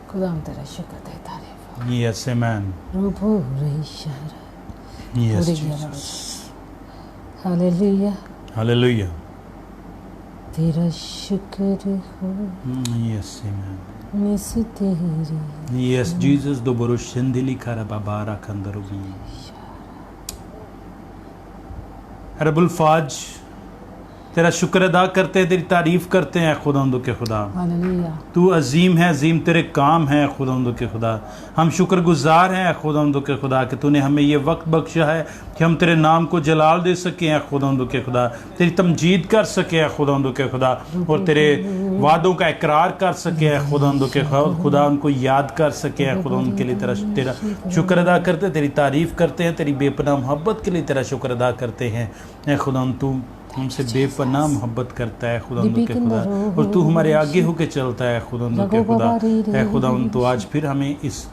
खुदा हम तेरा शुक्र है, तारीफ। Yes, amen. रूबो रेशर Yes, पूरी Jesus. Hallelujah, Hallelujah. तेरा शुक्र हो Yes, amen. मिस तेरी। Yes, Jesus. Do borushendili karababara kandarubi. रब्बुल फाज तेरा शुक्र अदा करते हैं, तेरी तारीफ करते हैं खुदावंद के खुदा। हालेलुया, तू अजीम है, अजीम तेरे काम है खुदावंद के खुदा। हम शुक्रगुजार हैं खुदावंद के खुदा कि तूने हमें ये वक्त बख्शा है कि हम तेरे नाम को जलाल दे सके हैं खुदावंद के खुदा, तेरी तमजीद कर सके हैं खुदावंद के खुदा, और तेरे वादों का इकरार कर सके हैं खुदावंद के खुदा, उनको याद कर सके हैं खुदा। उनके लिए तेरा शुक्र अदा करते हैं, तेरी तारीफ करते हैं, तेरी बेपनाह मोहब्बत के लिए तेरा शुक्र अदा करते हैं खुदा। तू हमसे बेपनाह मोहब्बत करता है खुदा के खुदा, और तू हमारे आगे होके चलता है खुदा के खुदा। है खुदा तो आज फिर हमें इस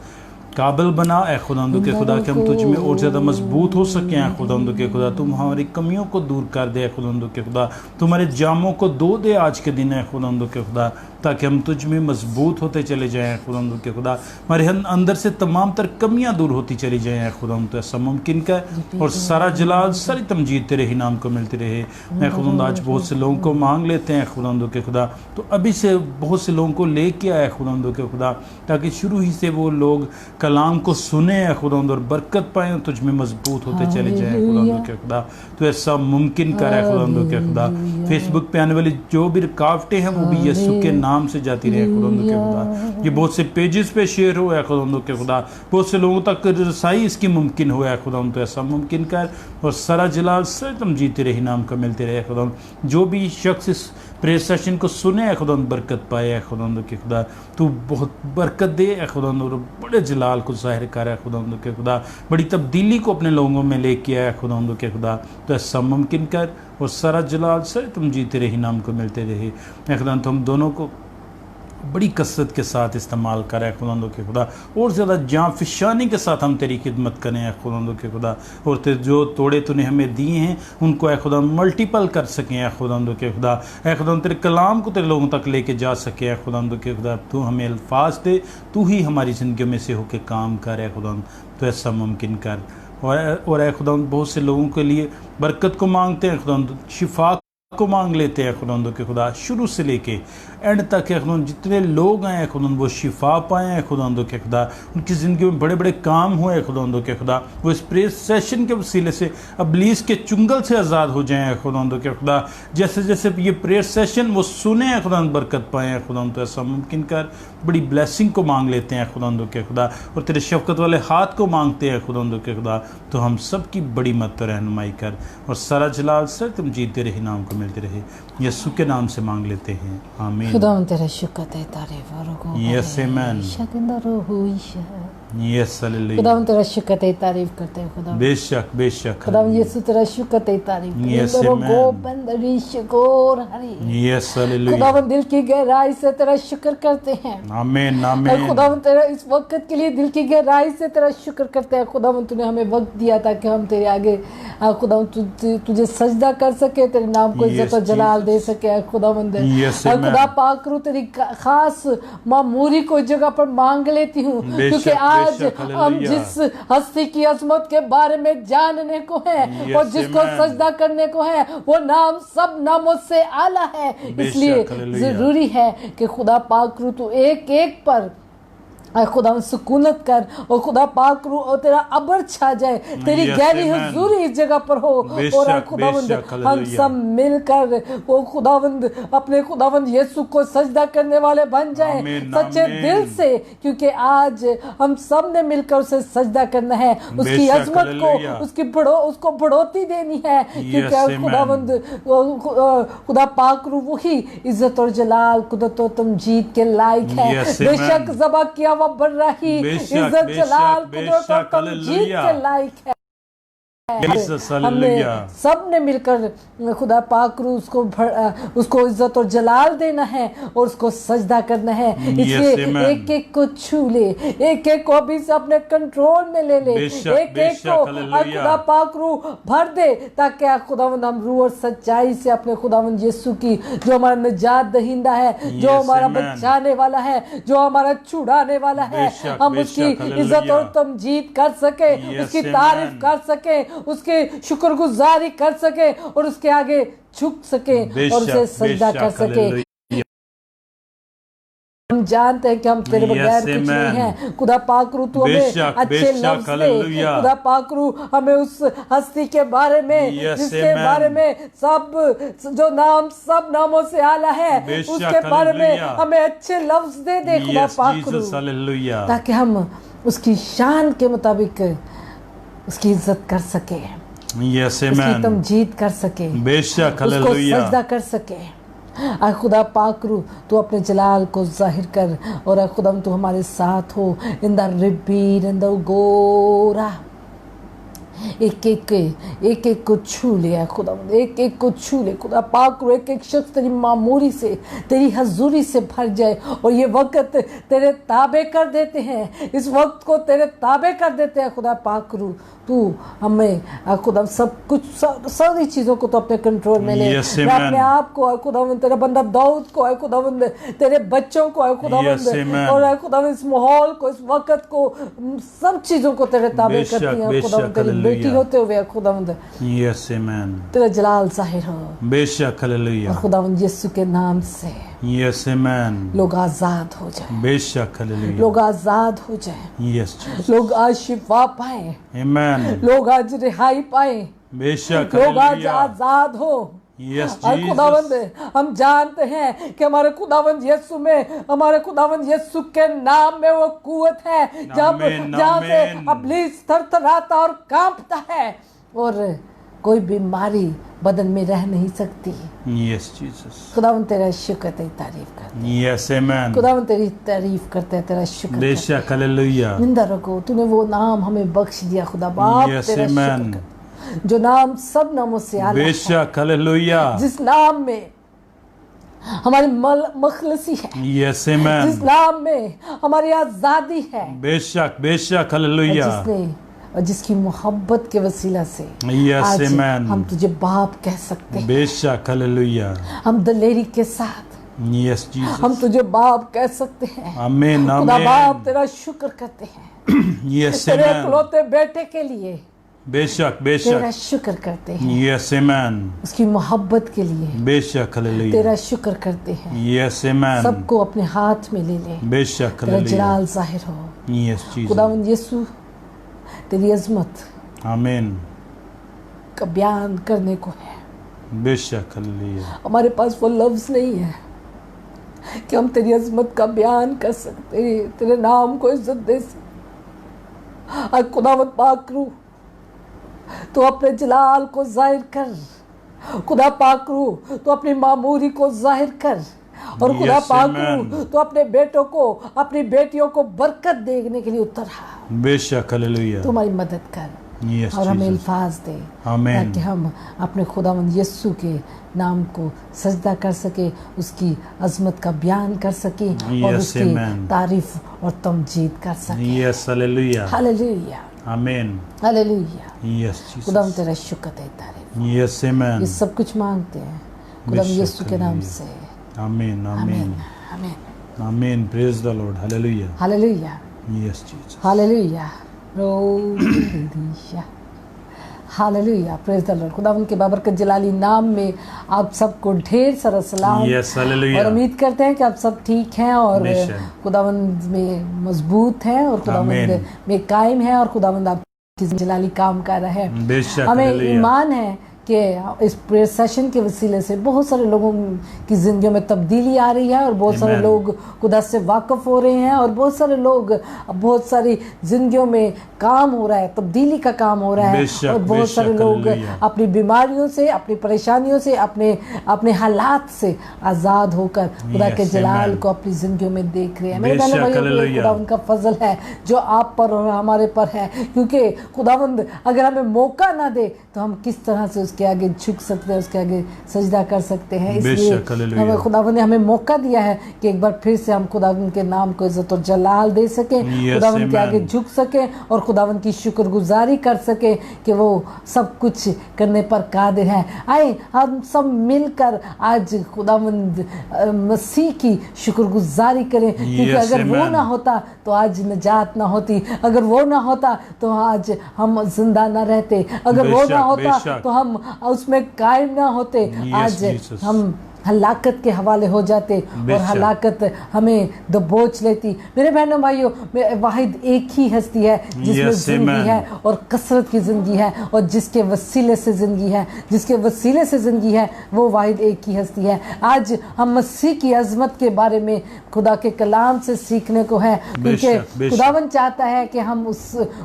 काबिल बना है खुदा के खुदा कि हम तुझ में और ज़्यादा मजबूत हो सके हैं खुदा के खुदा। तुम हमारी कमियों को दूर कर दे खुदा के खुदा, तुम्हारे जामों को धो दे आज के दिन है खुदा के खुदा, ताकि हम तुझ में मजबूत होते चले जाएं खुदा के खुदा। हमारे अंदर से तमाम तर कमियां दूर होती चली जाएं खुदा। तो ऐसा मुमकिन का और सारा जलाल सारी तमजीद तेरे ही नाम को मिलती रहे। मैं खुदा आज बहुत से लोगों को मांग लेते हैं खुदा के खुदा, तो अभी से बहुत से लोगों को लेके आए खुदा के खुदा, ताकि शुरू ही से वो लोग कलाम को सुने हैं खुदा और बरकत पाएं और तुझ में मजबूत होते चले जाएं खुदा के खुदा। तो ऐसा मुमकिन कर है खुदा के खुदा। फेसबुक पे आने वाली जो भी रुकावटें हैं वो भी यीशु के नाम से जाती रहे खुदा के खुदा। ये बहुत से पेजेस पे शेयर हुआ है खुदा के खुदा, बहुत से लोगों तक रसाई इसकी मुमकिन हुआ है खुदा। तो ऐसा मुमकिन कर और सारा जलाल सारी तमजीद तेरे ही नाम का मिलते रहे खुदा। जो भी शख्स इस प्रेयर सेशन को सुने है खुदा बरकत पाए है खुदा के खुदा। तू बहुत बरकत दे है खुदा और बड़े जलाल को जाहिर कर है खुदा के खुदा, बड़ी तब्दीली को अपने लोगों में लेके आया खुदा के खुदा। तो ऐसा मुमकिन कर और सारा जलाल सारी तमजीद तेरे ही नाम को मिलते रहे खुदा। तो हम दोनों को बड़ी कसरत के साथ इस्तेमाल करें खुदा के खुदा, और ज़्यादा जान फिशानी के साथ हम तेरी खिदमत करें खुदा के खुदा, और तेरे जो तोड़े तूने हमें दिए हैं उनको खुदा मल्टीपल कर सकें खुदा के खुदा। खुदा तेरे कलाम को तेरे लोगों तक लेके जा सके खुदा के खुदा। तू हमें अल्फाज दे, तू ही हमारी ज़िंदगी में से होके काम कर खुदा। तो ऐसा मुमकिन कर। और खुदा बहुत से लोगों के लिए बरकत को मांगते हैं खुदा, शिफा को मांग लेते हैं खुदा के खुदा, शुरू से लेके एंड तक है खुदा। जितने लोग हैं खुदा वो शिफा पाए हैं खुदा के खुदा, उनकी ज़िंदगी में बड़े बड़े काम हुए खुदा के खुदा। वो इस प्रेयर सेशन के वसीले से अबलीस के चुंगल से आज़ाद हो जाएँ खुदा के खुदा। जैसे जैसे ये प्रेयर सेशन वो सुने हैं खुदा, बरकत पाए हैं खुदा। तो ऐसा मुमकिन कर। बड़ी ब्लेसिंग को मांग लेते हैं खुदा के खुदा, और तेरे शफकत वाले हाथ को मांगते हैं खुदा के खुदा। तो हम सब की बड़ी मदद रहनुमाई कर, और सारा जलाल सर तुमजीद तेरे ही नाम को मिलते रहे। यीशु के नाम से मांग लेते हैं, आमीन। खुदा तेरा शुक्र है, तारीफ और यस आमीन। Yes hallelujah. खुदा तेरा शुक्र है, तारीफ करते हैं खुदा। बेशक बेशक खुदा यीशु तेरा शुक्र है, तारीफ यस आमीन। Yes hallelujah. खुदा दिल की गहराई से तेरा शुक्र करते हैं, आमीन आमीन। खुदा तेरा इस वक्त के लिए दिल की गहराई से तेरा शुक्र करते हैं खुदा। तूने हमें वक्त दिया ताकि हम तेरे आगे खुदा तुझे सजदा कर सके, तेरे नाम को इज्जत और जलाल दे सके खुदा। खुदा पाक करूं तेरी खास मामूरी को इस जगह पर मांग लेती हूँ, क्योंकि आज हम जिस हस्ती की अजमत के बारे में जानने को है और जिसको सजदा करने को है, वो नाम सब नामों से आला है। इसलिए जरूरी है कि खुदा पाक करूं तू एक एक पर खुदा सुकूनत कर, और खुदा पाक रू और तेरा अबर छा जाए, तेरी गहरी हुजूरी इस जगह पर हो। और खुदावंद हम सब मिलकर वो खुदावंद अपने खुदावंद यीशु को सजदा करने वाले बन जाएं सच्चे दिल से, क्योंकि आज हम सब ने मिलकर उसे सजदा करना है, उसकी अजमत को उसको बढ़ोतरी देनी है, क्योंकि खुदावंद खुदा पाक रू वही इज्जत और जलाल कुदरत और तमजीद के लायक है। बेशक ज़बा किया बढ़ रही इज्जत जलाल कुदरत और तमजीद के लायक है। Jesus, हमने hallelujah. सब ने मिलकर खुदा पाक रू उसको इज्जत और जलाल देना है और उसको सजदा करना है। इसलिए amen. एक एक को छू ले, एक एक को अभी से अपने कंट्रोल में ले ले, बेशक, एक एक को hallelujah. खुदा पाक रू भर दे, ताकि खुदावंद हम रूह और सच्चाई से अपने खुदावंद यीशु की, जो हमारा निजात दहिंदा है, जो हमारा amen. बचाने वाला है, जो हमारा छुड़ाने वाला है, बेशक, हम बेशक, उसकी hallelujah. इज्जत और तमजीद कर सके, उसकी तारीफ amen. कर सके, उसके शुक्रगुजारी कर सके और उसके आगे झुक सके और उसे सजदा कर सके। हम जानते हैं कि हम तेरे बगैर कुछ नहीं है। खुदा पाक रू तू हमें बेशक, अच्छे बेशक, लफ्ज दे। हालेलुया। खुदा पाक रू हमें उस हस्ती के बारे में जिसके amen. बारे में जो नाम सब नामों से आला है, बेशक, उसके बारे में हालेलुया। हमें अच्छे लफ्ज दे खुदा Yes, पाक रू, Jesus, hallelujah. ताकि हम उसकी शान के मुताबिक उसकी इज्जत कर सके, Yes, उसकी amen. तमजीद कर सके, बेशक, उसको hallelujah. सजदा कर सके। आ खुदा पाक रू तू अपने जलाल को जाहिर कर, और आ खुदा तू हमारे साथ हो। In the ribbon in the गोरा, एक एक को छू लिया खुदा, एक एक को छू ले खुदा पाक रू। एक एक शख्स तेरी मामूरी से, तेरी हजूरी से भर जाए, और ये वक्त तेरे ताबे कर देते हैं, इस वक्त को तेरे ताबे कर देते हैं खुदा पाक रू। तू हमें खुदा सब कुछ, सारी चीज़ों को तो अपने कंट्रोल में ले। Yes, मैं अपने आप को खुदावंद, तेरा बंदा दाऊद को खुदावंद, तेरे बच्चों को खुदावंद, Yes, amen. और खुदावंद इस माहौल को, इस वक्त को, सब चीज़ों को तेरे ताबे बेशक, करती हैं बेशक, खुदावंद। तेरी हालेलुया। बेटी होते हुए खुदावंद Yes, amen. तेरा जलाल जाहिर हो, बेशक, और hallelujah. खुदावंद यीशु के नाम से Yes, amen. लोग आज़ाद हो जाए, बेशक, hallelujah. लोग आज़ाद हो जाए, Yes, Jesus. लोग आज शिफा पाए, Amen. लोग आज रिहाई पाए, बेशक, लोग आज hallelujah. आज़ाद हो। Yes, और खुदावंद Jesus. हम जानते हैं कि हमारे खुदावंद यीशु में, हमारे खुदावंद यीशु के नाम में वो कुवत है जब आमीन, जहाँ से आमीन। इब्लीस थरथराता और कांपता है, और कोई बीमारी बदन में रह नहीं सकती। Yes, Jesus. खुदावंद तेरा शुक्र, तेरी तारीफ करते हैं, Yes, amen. खुदावंद तेरी तारीफ करते हैं, तेरा शुक्र करते हैं। बेशक, hallelujah. निंदा रखो, तूने वो नाम हमें बख्श दिया खुदा बाप, Yes, तेरा amen. शुक्र कर। जो नाम सब नामों से आला है, बेशक, hallelujah. जिस नाम में हमारी मखलसी है, Yes, जिस amen. नाम में हमारी आजादी है, बेशक, बेशक, hallelujah. और जिसकी मोहब्बत के वसीला से Yes, आज amen. हम तुझे बाप कह सकते हैं। बेशक, hallelujah. हम दलेरी के साथ Yes, Jesus. हम तुझे बाप कह सकते हैं। Amen, खुदा बाप amen. तेरा शुक्र करते हैं, Yes, तेरे amen. इकलौते बेटे के लिए बेशक, तेरा बेशक. शुक्र करते हैं, Yes, amen. उसकी मोहब्बत के लिए बेशक, hallelujah. तेरा शुक्र करते हैं। Yes, amen. सबको अपने हाथ में ले ले, बेशक, तेरा hallelujah. जलाल जाहिर हो। Yes, Jesus. खुदावंद यीशु तेरी अजमत Amen. का बयान करने को है, बेशक, hallelujah. हमारे पास वो लफ्ज नहीं है कि हम तेरी अजमत का बयान कर सकते, तेरे नाम को इज्जत दे सकते। आज खुदावंद पाक रू तो अपने जलाल को जाहिर कर, खुदा पाक रू तो अपनी मामूरी को जाहिर कर, और खुदा Yes, पाक amen. रू तो अपने बेटों को, अपनी बेटियों को बरकत देने के लिए उतरा। बेशक, hallelujah. तू हमारी मदद कर Yes, और हमें Jesus. अल्फाज दे, Amen. ताकि हम अपने खुदावंद यीशु के नाम को सजदा कर सके, उसकी अजमत का बयान कर सके, और Yes, उसकी amen. तारीफ और तमजीद कर सके। Yes, hallelujah. Hallelujah, Amen. Hallelujah. Yes, खुदावंद Jesus. तेरा शुक्र है, तारीफ। Yes, amen. ये सब कुछ मांगते हैं खुदावंद बेशक, यीशु के नाम हालेलुया। से। Amen, आमीन, amen. आमीन। Amen. Praise the Lord. Hallelujah. Hallelujah, Yes, Jesus. Hallelujah, hallelujah, hallelujah. Praise the Lord. खुदावंद के बाबरकत जलाली नाम में आप सबको ढेर सारा सलाम। Yes, hallelujah. और उम्मीद करते हैं कि आप सब ठीक हैं और बेशक। खुदावंद में मजबूत हैं और खुदावंद आमीन। में कायम हैं और खुदावंद आपकी जलाली काम कर रहा है। बेशक, हमें हालेलुया। ईमान है कि इस प्रेयर सेशन के वसीले से बहुत सारे लोगों की ज़िंदगियों में तब्दीली आ रही है और बहुत सारे लोग खुदा से वाकफ़ हो रहे हैं और बहुत सारे लोग बहुत सारी ज़िंदगियों में काम हो रहा है, तब्दीली का काम हो रहा है और बहुत सारे लोग अपनी बीमारियों से, अपनी परेशानियों से, अपने हालात से आज़ाद होकर खुदा के जलाल को अपनी ज़िंदगियों में देख रहे हैं। मेरे बहनों भाइयों, खुदा उनका फजल है जो आप पर और हमारे पर है, क्योंकि खुदावंद अगर हमें मौका ना दे तो हम किस तरह से उसके आगे झुक सकते हैं, उसके आगे सजदा कर सकते हैं। इसलिए हमें खुदावंद ने हमें मौका दिया है कि एक बार फिर से हम खुदावंद के नाम को इज्जत और जलाल दे सकें, खुदावंद के आगे झुक सकें और खुदावंद की शुक्रगुजारी कर सकें कि वो सब कुछ करने पर कादिर है। आए हम सब मिलकर आज खुदावंद मसीह की शुक्रगुजारी करें, क्योंकि अगर वो ना होता तो आज निजात ना होती, अगर वो ना होता तो आज हम जिंदा ना रहते, अगर वो ना होता तो हम उसमें कायम ना होते, आज हम हलाकत के हवाले हो जाते और हलाकत हमें दबोच लेती। मेरे बहनों भाइयों, वाहिद एक ही हस्ती है जिसमें जिंदगी है और कसरत की ज़िंदगी है और जिसके वसीले से ज़िंदगी है, जिसके वसीले से ज़िंदगी है, वो वाहिद एक ही हस्ती है। आज हम मसीह की अज़मत के बारे में खुदा के कलाम से सीखने को है, क्योंकि खुदावन चाहता है कि हम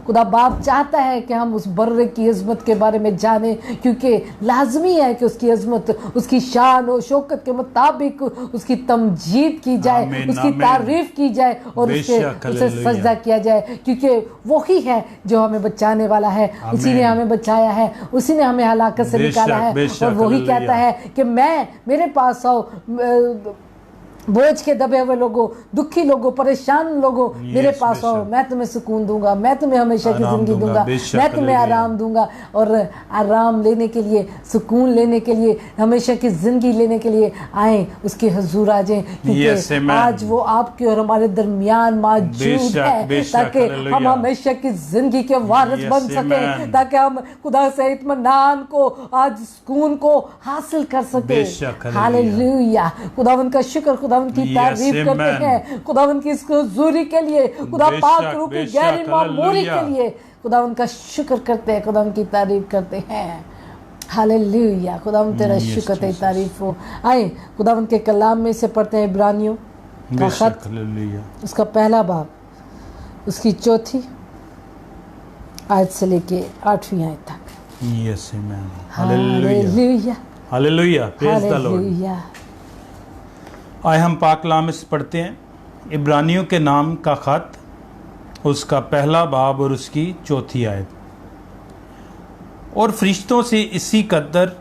खुदा बाप चाहता है कि हम उस बर्रे की अज़मत के बारे में जानें, क्योंकि लाजमी है कि उसकी अज़मत, उसकी शान और शौकत के मुताबिक उसकी तमजीद की जाए, उसकी तारीफ की जाए और उसे सजदा किया जाए, क्योंकि वही है जो हमें बचाने वाला है। उसी ने हमें बचाया है, उसी ने हमें हलाकत से निकाला है और वही कहता है कि मेरे पास आओ बोझ के दबे हुए लोगों, दुखी लोगों, परेशान लोगों, मेरे पास आओ, मैं तुम्हें सुकून दूंगा, मैं तुम्हें हमेशा की जिंदगी दूंगा, मैं तुम्हें आराम दूंगा। और आराम लेने के लिए, सुकून लेने के लिए, हमेशा की जिंदगी लेने के लिए आए उसके हुजूर आ जाएं, क्योंकि आज वो आपके और हमारे दरमियान मौजूद है, ताकि हम हमेशा की जिंदगी के वारिस बन सके, ताकि हम खुदा से इत्मीनान को, आज सुकून को हासिल कर सके। हालेलुया, खुदावन का शुक्र, खुदावन की तारीफ करते हैं, खुदावन की इसको हुजूरी के लिए, खुदा पाक रूह की गैर मामूली के लिए खुदावन का शुक्र करते हैं, खुदावन की तारीफ करते हैं। हालेलुया, खुदावन तेरा शुक्र तेरी तारीफ हो। आए खुदावन के कलाम में से पढ़ते हैं इब्रानियों का खत, उसका पहला बाब, उसकी 4 आयत से लेके 8वीं आयत तक। यस आमीन। Hallelujah, hallelujah, praise the Lord. आए हम पाक कलाम से पढ़ते हैं इब्रानियों के नाम का खत, उसका पहला बाब और उसकी 4 आयत। और फरिश्तों से इसी कदर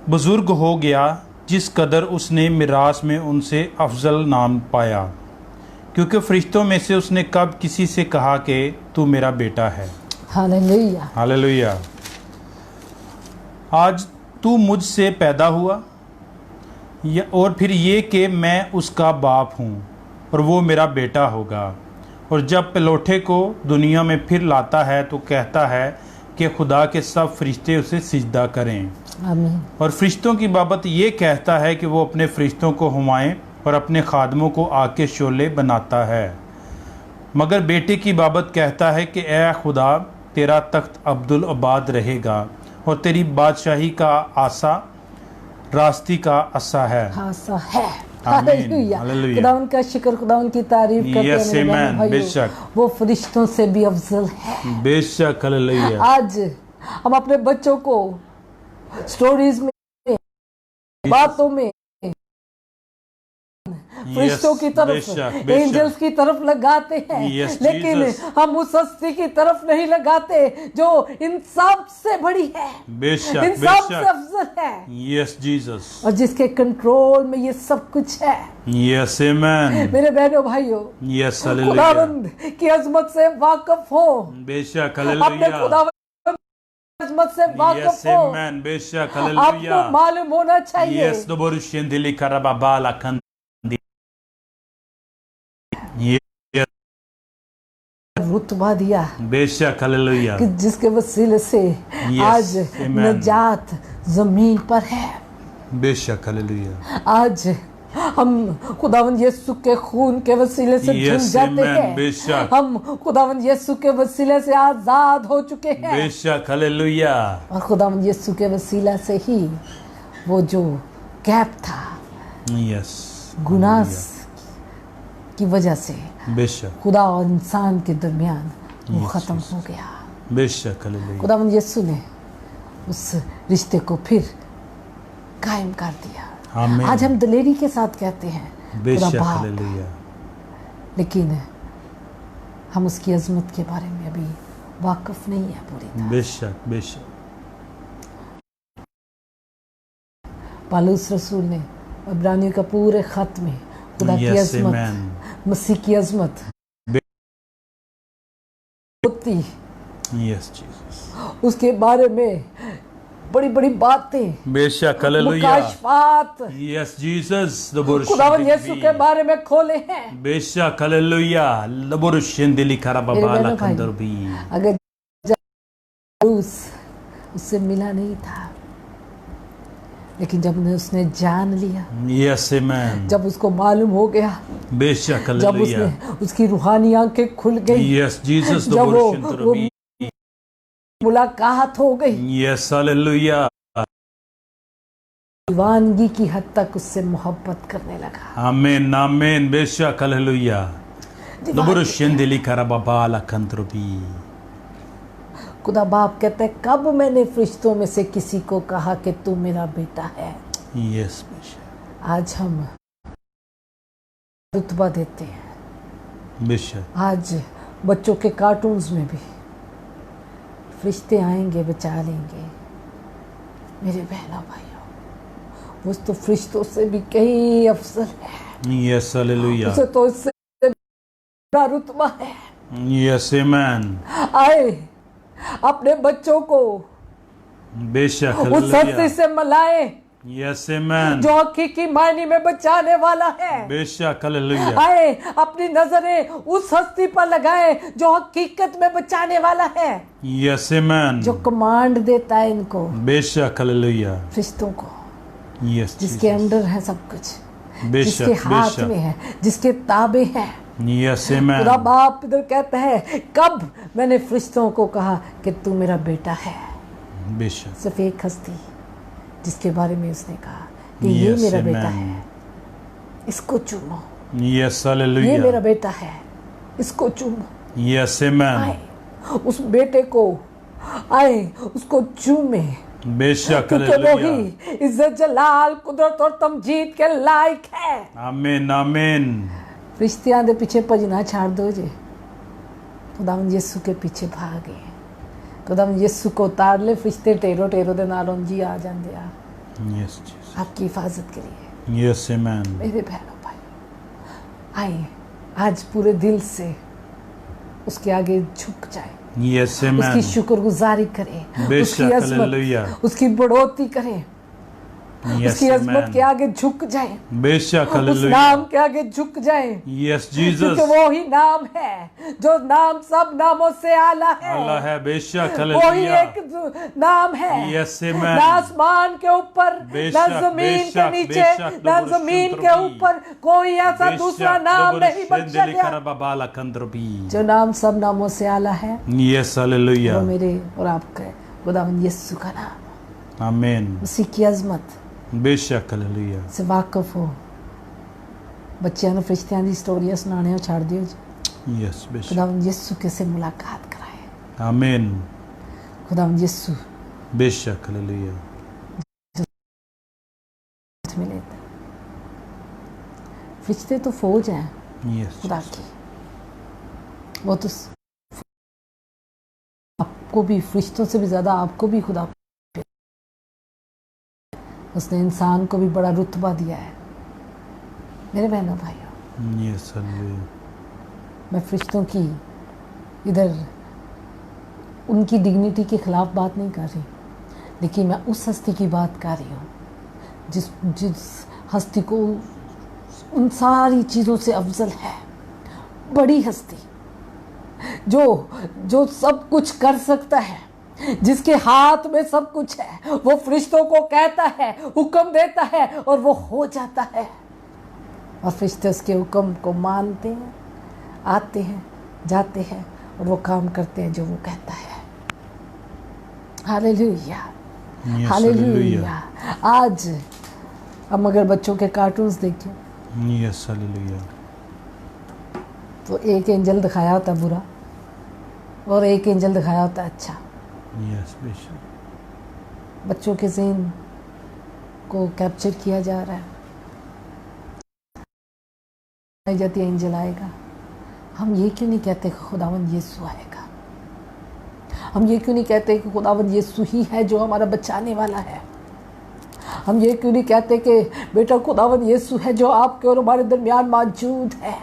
बुजुर्ग हो गया जिस कदर उसने मिरास में उनसे अफजल नाम पाया, क्योंकि फरिश्तों में से उसने कब किसी से कहा कि तू मेरा बेटा है। Hallelujah, hallelujah. आज तू मुझसे पैदा हुआ, और फिर ये कि मैं उसका बाप हूँ और वो मेरा बेटा होगा। और जब पलोठे को दुनिया में फिर लाता है तो कहता है कि खुदा के सब फरिश्ते उसे सिजदा करें। आमीन। और फरिश्तों की बाबत ये कहता है कि वो अपने फरिश्तों को हुमाएं और अपने खादमों को आग के शोले बनाता है। मगर बेटे की बाबत कहता है कि ए खुदा, तेरा तख्त अब्दुल आबाद रहेगा और तेरी बादशाही का आसा रास्ती का आसा है। आसा है। हालेलुया, खुदावन का शुक्र, खुदावन की तारीफ करते हैं मेरे भाइयों। बेशक वो फरिश्तों से भी अफजल है। बेशक, हालेलुया। आज हम अपने बच्चों को स्टोरीज में, बातों में फरिश्तों की तरफ, एंजल्स की तरफ लगाते हैं, लेकिन हम उस हस्ती की तरफ नहीं लगाते जो इन सब से बड़ी है, इन सब से अफजल है। यस जीसस, और जिसके कंट्रोल में ये सब कुछ है। यस आमीन। मेरे बहनों भाइयों, यस हालेलुया, खुदावंद की अजमत से वाकिफ हो। बेशक, हालेलुया। अपने खुदावंद अजमत से वाकिफ हो। बेशक, हालेलुया। आपको मालूम होना चाहिए। यस दोबरुशेंदिली करबाबाला खंदी रुतबा दिया, बेशक, हालेलुया, कि जिसके वसीले से आज नजात जमीन पर है। बेशक, हालेलुया। आज हम खुदावंद यीशु के खून के वसीले से धुल Yes, जाते amen. हैं। बेशक। हम खुदावंद यीशु के वसीले से आजाद हो चुके हैं बेशक हालेलुया और खुदावंद यीशु के वसीला से ही वो जो गैप था यस गुनाह की वजह से बेशक खुदा और इंसान के दरमियान वो Yes, खत्म yes. हो गया। बेशक हालेलुया खुदावंद यीशु ने उस रिश्ते को फिर कायम कर दिया। आमीन आज हम दलेरी के साथ कहते हैं खुदा बेशक बाप, हालेलुया लेकिन हम उसकी अजमत के बारे में अभी वाकिफ नहीं है पूरी तरह। बेशक बेशक पालूस रसूल ने इब्रानियों का पूरे खत में खुदा की Yes, अजमत amen. मसीह की अजमत होती यस जीसस उसके बारे में बड़ी बड़ी बातें बेशक हालेलुया मुकाशफात यस जीसस दबुर खुदावंद यीशु के बारे में खोले हैं। बेशक हालेलुया दबुर शिंदिली मेरे खराबाला बहनों भाई, कंदर भी अगर पालूस उससे मिला नहीं था, लेकिन जब उसने जान लिया, यस आमेन जब उसको मालूम हो गया, बेशक जब हालेलुया उसने उसकी रूहानी आंखें खुल गई, यस जीसस जब दबुर वो शिंदिर भी मुलाकात हो गई, यस हालेलुया दीवानगी की हद तक उससे मोहब्बत करने लगा। आमीन आमीन बेशक हालेलुया दबुर शिंदिली खराबाला कंदर भी खुदा बाप कहते हैं, कब मैंने फरिश्तों में से किसी को कहा कि तू मेरा बेटा है। यस बेशक आज हम रुतबा देते हैं। बेशक आज बच्चों के कार्टून्स में भी फरिश्ते आएंगे, बचा लेंगे। मेरे बहनों भाइयों, वो तो फरिश्तों से भी कहीं अफजल है, यस हालेलुया उसे तो इससे बड़ा रुतबा है। यस आमेन आए अपने बच्चों को बेशक उस हालेलुया हस्ती से मिलाए यस आमेन जो हकीकी मायने में बचाने वाला है। बेशक हालेलुया आए अपनी नजरें उस हस्ती पर लगाए जो हकीकत में बचाने वाला है, यस आमेन जो कमांड देता है इनको, बेशक हालेलुया फरिश्तों को, यस जिसके अंडर है सब कुछ, बेशक जिसके हाथ में बेशक है, जिसके ताबे हैं। यस खुदा आमेन बाप इधर कहता है, कब मैंने फरिश्तों को कहा कि तू मेरा बेटा है। बेशक सिर्फ एक हस्ती जिसके बारे में उसने कहा कि ये Yes, मेरा बेटा amen. है, इसको चूमो, यस ये मेरा हालेलुया बेटा है, इसको चूमो। यस आमेन आए उस बेटे को, आए उसको चूमे, बेशक क्योंकि हालेलुया वही इज्जत जलाल कुदरत और तमजीद के लायक है। आमीन आमीन फरिश्तियां दे पीछे भजना छाड़ दो जे, खुदावंद यीशु के पीछे भागे, खुदावंद यीशु को उतार ले, फरिश्ते टेरो टेरो दे नालों जी आ जांदे आ यस जीसस आपकी हिफाजत के लिए। यस आमेन मेरे बहनों भाई, आइए आज पूरे दिल से उसके आगे झुक जाए, यस उसकी आमेन शुक्रगुजारी करें, बेशक उसकी अजमत, हालेलुया उसकी बढ़ोतरी करें, यस उसकी अजमत के आमेन आगे झुक जाए, बेशक उस हालेलुया नाम के आगे झुक जाए, यस क्योंकि जीसस वो ही नाम है जो नाम सब नामों से आला अल्लाह है। है बेशक वही हालेलुया एक नाम है, यस ना आमेन आसमान के ऊपर, ना बेशक, जमीन के बेशक, नीचे, बेशक, ना दबुर जमीन शुद्र के भी। ऊपर कोई ऐसा दूसरा नाम नहीं बख्शा गया खराबाला कंदर भी जो नाम सब नामों से आला है। यस हालेलुया वो मेरे और आपका खुदावंद यीशु का नाम, आमीन उसी की अजमत बेशक हालेलुया से वाकिफ हो। बच्चों ने फरिश्तियां दी स्टोरियां सुनाने छाड़ दियो जी, यस बेशक खुदावंद यीशु के से मुलाकात कराए। आमीन खुदावंद यीशु बेशक हालेलुया मिले थे। फरिश्ते तो फौज हैं यस खुदा की, वो तो आपको भी फरिश्तों से भी ज्यादा आपको भी खुदा, उसने इंसान को भी बड़ा रुतबा दिया है। मेरे बहनों भाइयों, यस हालेलुया मैं फरिश्तों की इधर उनकी डिग्निटी के खिलाफ बात नहीं कर रही, लेकिन मैं उस हस्ती की बात कर रही हूँ जिस जिस हस्ती को उन सारी चीज़ों से अफजल है, बड़ी हस्ती जो जो सब कुछ कर सकता है, जिसके हाथ में सब कुछ है। वो फरिश्तों को कहता है, हुक्म देता है और वो हो जाता है। और फरिश्ते उसके हुक्म को मानते हैं, आते हैं, जाते हैं और वो काम करते हैं जो वो कहता है। Hallelujah, Yes, hallelujah. आज हम अगर बच्चों के कार्टून्स देखें Yes, hallelujah. तो एक एंजल दिखाया होता है बुरा और एक एंजल दिखाया होता है अच्छा। Yes, बेशक। बच्चों के ज़हन को कैप्चर किया जा रहा है। आई जाती है एंजल आएगा। हम ये क्यों नहीं कहते कि खुदावंद यीशु आएगा? हम ये क्यों नहीं कहते कि खुदावंद यीशु ही है जो हमारा बचाने वाला है? हम ये क्यों नहीं कहते कि बेटा खुदावंद यीशु है जो आपके और हमारे दरमियान मौजूद है?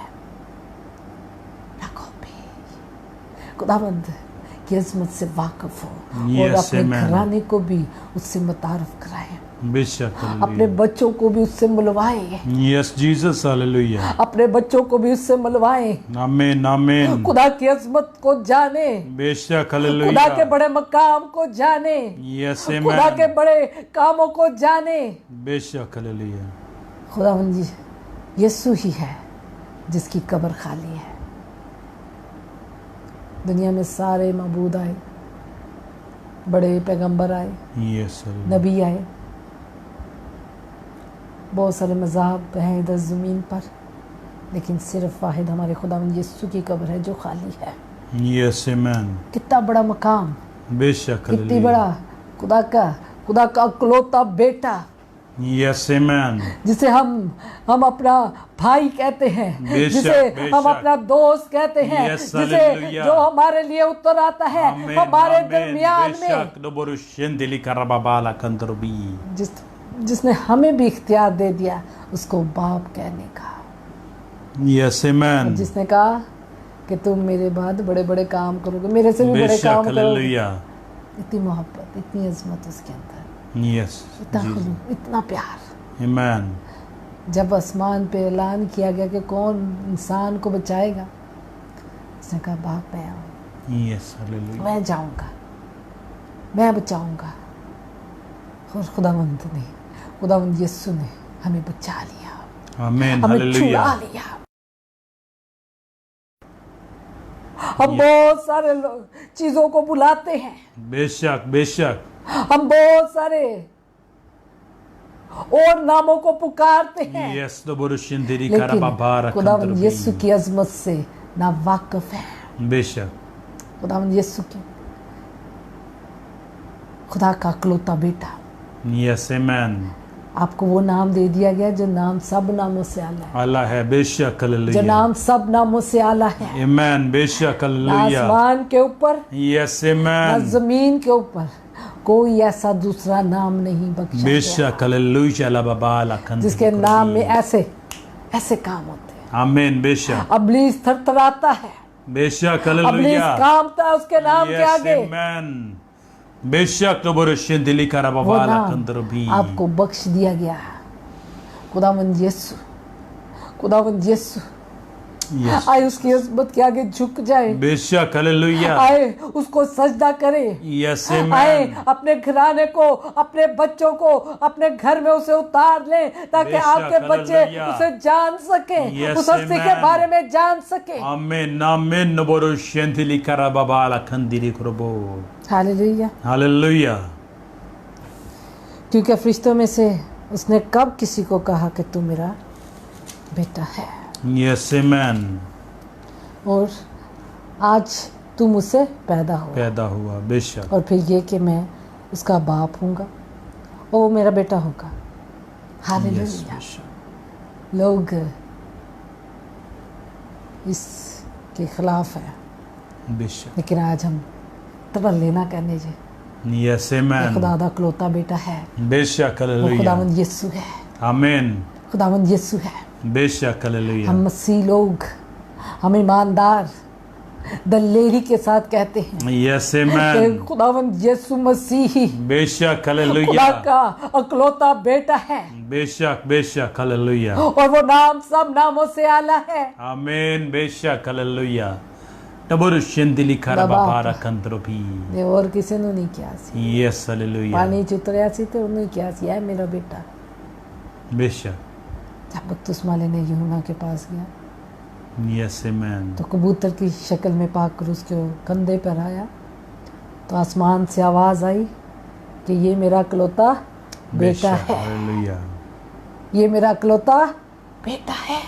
खुदावंद की अज़मत से वाकिफ हो और अपने घराने को भी उससे मुतारफ कराए, बेशक, अपने बच्चों को भी उससे मिलवाए। Yes Jesus, hallelujah. अपने बच्चों को भी उससे मिलवाए। आमीन, आमीन। खुदा की अज़मत को जाने, बेशक, हालेलुया। खुदा के बड़े मकाम को जाने, यस, खुदा के बड़े कामों को जाने। बेशक, हालेलुया। खुदावंद जी यीशु ही है जिसकी कब्र खाली है। दुनिया में सारे मबूद आए, बड़े पैगंबर आए, यस, नबी आए, बहुत सारे मज़हब हैं इधर ज़मीन पर, लेकिन सिर्फ वाहिद हमारे खुदावंद यीशु की कब्र है जो खाली है। यस, आमीन। कितना बड़ा मकाम, बेशक, कितनी बड़ा खुदा का इकलौता बेटा, यस, आमीन। जिसे हम अपना भाई कहते हैं, बेशक, जिसे हम अपना दोस्त कहते हैं, Yes, जिसे hallelujah. जो हमारे लिए उतर आता है आमीन, हमारे आमीन। दरमियान में, बेशक, दोबरुशेंदिली कराबाबाला कंदरबी। जिसने हमें भी इख्तियार दे दिया उसको बाप कहने का। यस, आमीन। जिसने कहा कि तुम मेरे बाद बड़े बड़े काम करोगे, मेरे से भी बड़े बेशक, काम करोगे। हालेलुया। इतनी मोहब्बत, इतनी अजमत उसके अंदर, यस, इतना खुलूस, इतना प्यार। आमीन। जब आसमान पे ऐलान किया गया कि कौन इंसान को बचाएगा, उसने कहा बाप मैं आऊँ, यस, हालेलुया। मैं जाऊँगा, मैं बचाऊँगा। और खुदावंद यीशु ने हमें बचा लिया, आमीन, हमें हालेलुया। छुड़ा लिया। हम बहुत सारे चीज़ों को बुलाते हैं, बेशक, बेशक। हम बहुत सारे और नामों को पुकारते हैं, यस, दोबरुशेंदिली लेकिन कराबाबाला खुदावंद कंदरबी। यीशु की अजमत से ना वाकिफ है। बेशक, खुदावंद यीशु की, खुदा का इकलौता बेटा, यस, आमीन। आपको वो नाम दे दिया गया जो नाम सब नामों से आला है, अल्लाह है, बेशक, जो हालेलुया। नाम सब नामों से आला है। आमीन, बेशक, ना हालेलुया। आसमान के ऊपर, यस, ना आमीन। जमीन के ऊपर कोई ऐसा दूसरा नाम नहीं बख्शा गया बेशक, हालेलुया। लाबाबाला कंदरबी। जिसके नाम में ऐसे ऐसे काम होते हैं। आमीन, बेशक, अबलीस थरथराता है, बेशक, अबलीस हालेलुया। कांपता है उसके नाम के आगे। आमीन। बेशक, दोबरुशेंदिली वो कराबाबाला नाम कंदरबी। आपको बख्श दिया गया है। खुदावंद यीशु, खुदावंद यीशु यस, आए उसकी अज़मत के आगे झुक जाए, बेशक, हालेलुया। आए उसको सजदा करे, यस, आए आमीन। अपने घराने को, अपने बच्चों को अपने घर में उसे उतार ले, ताकि बेशक, आपके बच्चे हालेलुया। उसे जान सके, Yes, उस हस्ती के amen. बारे में जान सके। आमीन, आमीन। दोबरुशेंदिली कराबाबाला कंदरबी करबो। हालेलुया। हालेलुया। क्योंकि फरिश्तों में से उसने कब किसी को कहा कि तू मेरा बेटा है, यस, आमीन। और आज तू मुझसे पैदा हुआ, पैदा हुआ, बेशक। और फिर ये कि मैं उसका बाप हूँगा और वो मेरा बेटा होगा। Yes, hallelujah. बेशक। लोग इसके खिलाफ है, बेशक, लेकिन आज हम तबल लेना करने जे यस, ये आमीन। खुदा दा इकलौता बेटा है, बेशक, वो हालेलुया। खुदावंद यीशु है, आमीन, खुदावंद यीशु है। बेशक, हालेलुया। हम मसीह लोग, हम ईमानदार दलेरी के साथ कहते हैं यस, कि आमीन। खुदावंद यीशु मसीह बेशक, खुदा हालेलुया। का इकलौता बेटा है, बेशक, बेशक, हालेलुया। और वो नाम सब नामों से आला है। आमीन, बेशक, हालेलुया। दोबरुशेंदिली कराबाबाला कंदरबी। ये और किसी ने नहीं किया सी, यस, हालेलुया। पानी च उतरिया सी तो उन्होंने किया सी, है मेरा बेटा। बेशक, जब बपतिस्मा लेने यूहन्ना के पास गया Yes, amen. तो कबूतर की शक्ल में पाकर उसके कंधे पर आया, तो आसमान से आवाज़ आई कि ये मेरा इकलौता बेटा बेशक, है, हालेलुया। ये मेरा इकलौता बेटा है।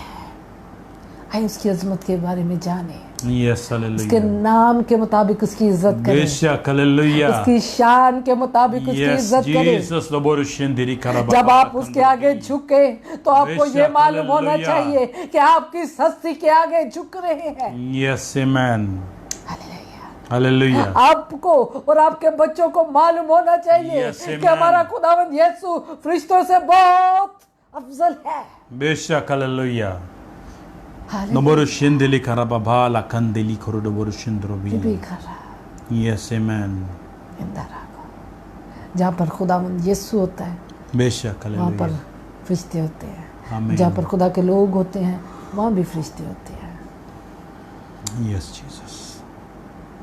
आइए उसकी अजमत के बारे में जाने, Yes, उसके हालेलुया। नाम के मुताबिक उसकी इज्जत करें, बेशक, हालेलुया। उसकी शान के मुताबिक उसकी Yes, इज्जत करें। Jesus, लोबोरुशिंदिरी karaba जब आप baba उसके आगे झुके तो आपको ये बेशक, मालूम होना हालेलुया। चाहिए कि आपकी हस्ती के आगे झुक रहे हैं। Yes, amen. हालेलुया। हालेलुया। आपको और आपके बच्चों को मालूम होना चाहिए Yes, कि amen. हमारा खुदावंद यीशु फरिश्तों से बहुत अफजल है। बेशक, हालेलुया। हालेलुया। लोबोरुशिंदिरी karaba bala kandeli koro ये भी loborushindrobi. कर रहा Yes, amen. इंदर जहाँ पर खुदावंद यीशु होता है बेशक, वहाँ पर हालेलुया। फरिश्ते होते हैं, आमीन। जहाँ पर खुदा के लोग होते हैं वहाँ भी फरिश्ते होते हैं। Yes, Jesus.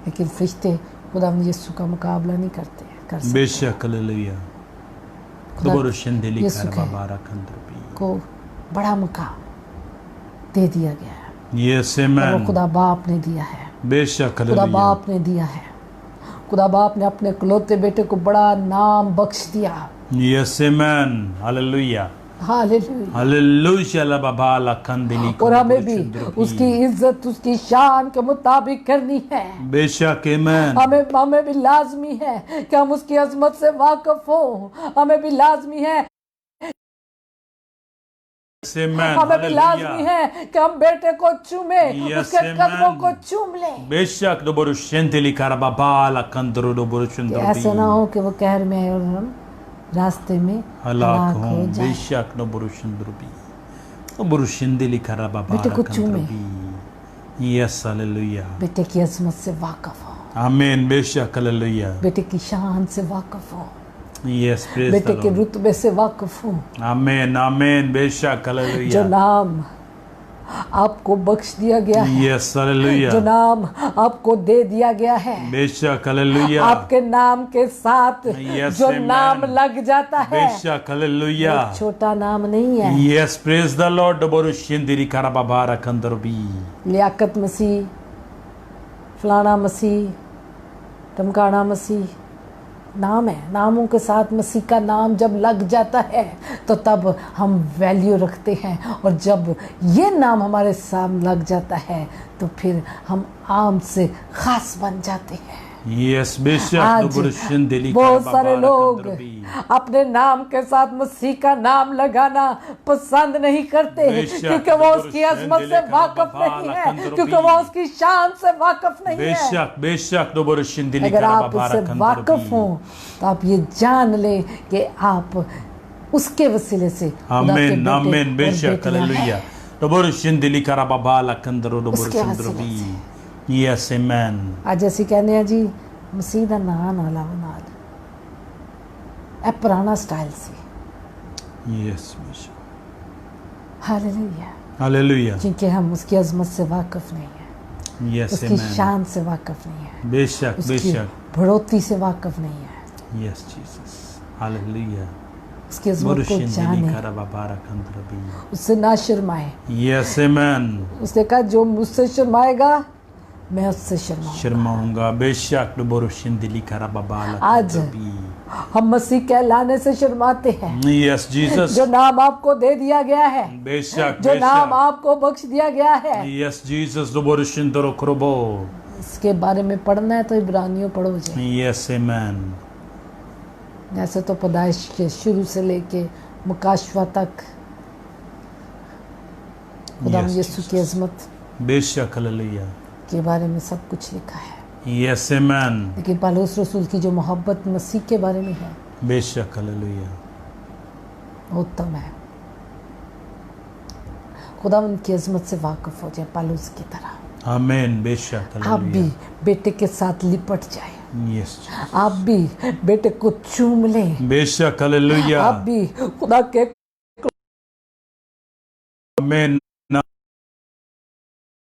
लेकिन फरिश्ते खुदावंद यीशु का मुकाबला नहीं करते कर सकते बेशक, हालेलुया। खुदा लोबोरुशिंदिरी यीशु karaba के bara kandrobi. को बड़ा मुकाम दे दिया गया है Yes, और वो amen. खुदा बाप ने दिया है, बेशक, खुदा हालेलुया। बाप ने दिया है। खुदा बाप ने अपने इकलौते बेटे को बड़ा नाम बख्श दिया। Yes, amen. Hallelujah. Hallelujah. Hallelujah la baba la kandeli और हमें भी kondoroshindrobi. उसकी इज्जत उसकी शान के मुताबिक करनी है। बेशक, amen. हमें भी लाजमी है कि हम उसकी अजमत से वाकिफ हों। हमें भी लाजमी है Yes, amen. हमें भी लाजमी Hallelujah. है कि हम बेटे को चूमे, Yes, उसके amen. कदमों को चूम लें। बेशक, लोबोरुशिंदिरी karaba bala kandoro कि loborushindrobi. ऐसे ना हो कि वो कहर में आए और हम रास्ते में हलाक हलाक हों। हो जाए। बेशक, लोबोरुशिंद्रोbi. लोबोरुशिंदिरी karaba बेटे bala को चूमे। kandrobi. Yes, hallelujah. बेटे की अजमत से वाकिफ हो, Amen. बेशक, hallelujah. बेटे की शान से वाकिफ हो, Yes, praise बेटे the के Lord. रुतबे से वाकिफ हो। Amen, amen. बेशक, जो hallelujah. नाम आपको बख्श दिया गया है, Yes, जो hallelujah. नाम आपको दे दिया गया है, बेशक, hallelujah. आपके नाम के साथ Yes, जो amen. नाम लग जाता है बेशक, वो hallelujah. छोटा नाम नहीं है। Yes, praise the Lord. Borushindiri karababara kandrobi. Liaquat मसीह, फलाना मसीह, टमकाना मसीह नाम है। नामों के साथ मसीह का नाम जब लग जाता है तो तब हम वैल्यू रखते हैं, और जब ये नाम हमारे सामने लग जाता है तो फिर हम आम से खास बन जाते हैं। Yes, बेशक, आज borushindiri बहुत सारे karababara लोग kandrobi. अपने नाम के साथ मसीह का नाम लगाना पसंद नहीं करते, बेशक, क्योंकि वो उसकी अजमत से वाकिफ नहीं है, क्योंकि वो उसकी शान से वाकिफ नहीं है। बेशक, बेशक, borushindiri अगर आप karababara उससे वाकिफ हों kandrobi. तो आप ये जान लें कि आप उसके वसीले से खुदा के Amen, बेटे amen. और बेशक, बेटियां हैं। hallelujah. Borushindiri karababala kandro उसके borushindrobi. वसीले Yes, amen. ਅੱਜ ਅਸੀਂ ਕਹਿੰਦੇ ਆ ਜੀ ਮਸੀਹ ਦਾ ਨਾਂ ਨਾ ਲਾਓ ਨਾਲ, ਇਹ ਪੁਰਾਣਾ ਸਟਾਈਲ ਸੀ। Yes, बेशक. हालेलुया। Hallelujah. क्योंकि हम उसकी अजमत से वाकिफ नहीं है, Yes, उसकी amen. शान से वाकिफ नहीं है, बेशक, उसकी बेशक. बढ़ोतरी से वाकिफ नहीं है। Yes, Jesus. Hallelujah. उसकी अजमत को Borushindiri जाने, karababara kandrobi. उससे ना शर्माए। Yes, amen. उसने कहा जो मुझसे शर्माएगा मैं उससे शर्माऊंगा। शर्माऊंगा। बेशक, borushindiri karababala आज kandrobi. हम मसीह कहलाने से शर्माते हैं। Yes, Jesus. जो नाम आपको दे दिया गया है, बेशक, जो नाम बेशक. आपको बख्श दिया गया है, Yes, Jesus. borushindoro krobo. इसके बारे में पढ़ना है तो इब्रानियों पढ़ो जी। Yes, amen. जैसे तो पैदाइश के शुरू से लेके मुकाशवा तक खुदा Yes, यीशु की अजमत बेशक, hallelujah. के बारे में सब कुछ लिखा है। Yes, amen. लेकिन पौलुस रसूल की जो मोहब्बत मसीह के बारे में है बेशक, hallelujah. वो उत्तम है। खुदा उनकी अजमत से वाकिफ हो जाए पौलुस की तरह। Amen. बेशक, आप भी hallelujah. बेटे के साथ लिपट जाए, Yes, Jesus. आप भी बेटे को चूम लें, बेशक, आप hallelujah. भी खुदा के Amen.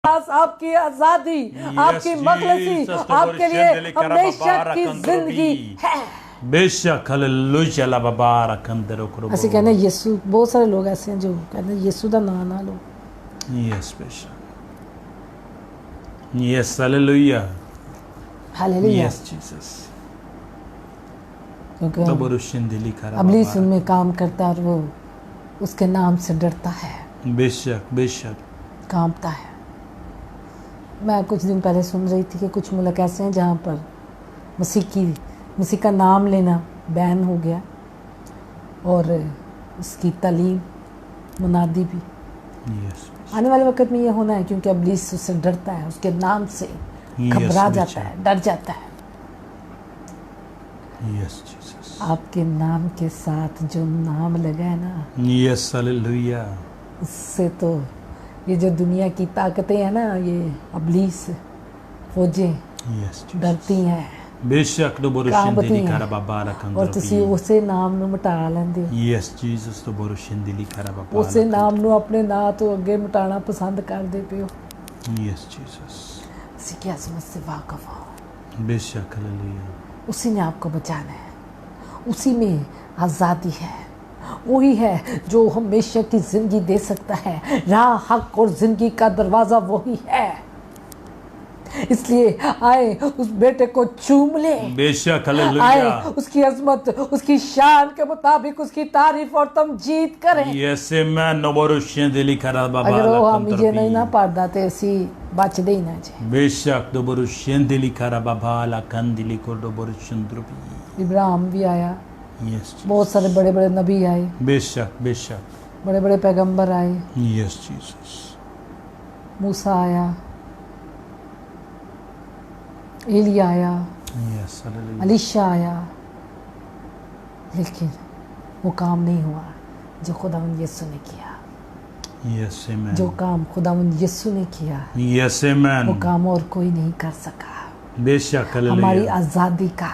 पास आपकी आजादी, आपकी मखलसी Jesus, आपके लिए Lord, हमेशा की Shendele जिंदगी Karababara है। बेशक हालेलुया ला बाबारक अंदर करो ਅਸੀਂ ਕਹਿੰਦੇ ਯਿਸੂ ਬਹੁਤ ਸਾਰੇ ਲੋਕ ਐਸੇ ਹਨ ਜੋ ਕਹਿੰਦੇ ਯਿਸੂ ਦਾ ਨਾਮ ਨਾ ਲਓ यस बेशक yes hallelujah hallelujah yes Jesus क्योंकि तो बरुशिंदिली करा अबलीस उनमें काम करता है और वो उसके नाम से डरता है बेशक बेशक कांपता है। मैं कुछ दिन पहले सुन रही थी कि कुछ मुल्क ऐसे हैं जहाँ पर मसीह का नाम लेना बैन हो गया और उसकी तालीम मुनादी भी। यस आने वाले वक्त में ये होना है क्योंकि अबलीस उससे डरता है, उसके नाम से घबरा जाता है, डर जाता है। यस जीसस आपके नाम के साथ जो नाम लगा है ना, यस हालेलुया उससे तो ये जो दुनिया की ताकतें हैं ना, ये अबलीस फौजें यस डरती हैं बेशक तो बरुशिंदिली करा बाबारक और अंदर ਤੁਸੀਂ ਉਸੇ ਨਾਮ ਨੂੰ ਮਿਟਾ ਲੈਂਦੇ ਹੋ। यस जीसस तो बरुशिंदिली करा ਉਸੇ बाबारक ਨਾਮ ਨੂੰ ਆਪਣੇ ਨਾਂ ਤੋਂ ਅੱਗੇ ਮਿਟਾਣਾ ਪਸੰਦ ਕਰਦੇ ਪਏ ਹੋ। यस जीसस उसी की अजमत से वाकफ हो, बेशक हालेलुया उसी ने आपको बचाना है, उसी में आज़ादी है। वही है जो हमेशा की जिंदगी दे सकता है। राह हक और जिंदगी का दरवाज़ा वही है। इसलिए आए उस बेटे को चूम ले, बेशक आए हालेलुया उसकी अजमत उसकी शान के मुताबिक उसकी तारीफ और तमजीद करें। यस मैं नो बरुशिंदिली करा अगर वो बाबारक हम ये नहीं ना पढ़दा ते असी बचदे ही ना जे। बेशक तो बरुशिंदिली करा बाबारक अंदिली को दो बरुशिंद्रुपी इब्राहिम भी आया, यस बहुत सारे बड़े बड़े नबी आए, बेशक बेशक बड़े बड़े पैगंबर आए, यस जीसस मूसा आया, एलिया आया, यस हालेलुया अलीशा आया, लेकिन वो काम नहीं हुआ जो खुदावंद यीशु ने किया। यस आमेन जो काम खुदावंद यीशु ने किया यस वो आमेन काम और कोई नहीं कर सका। बेशक हमारी हालेलुया आज़ादी का,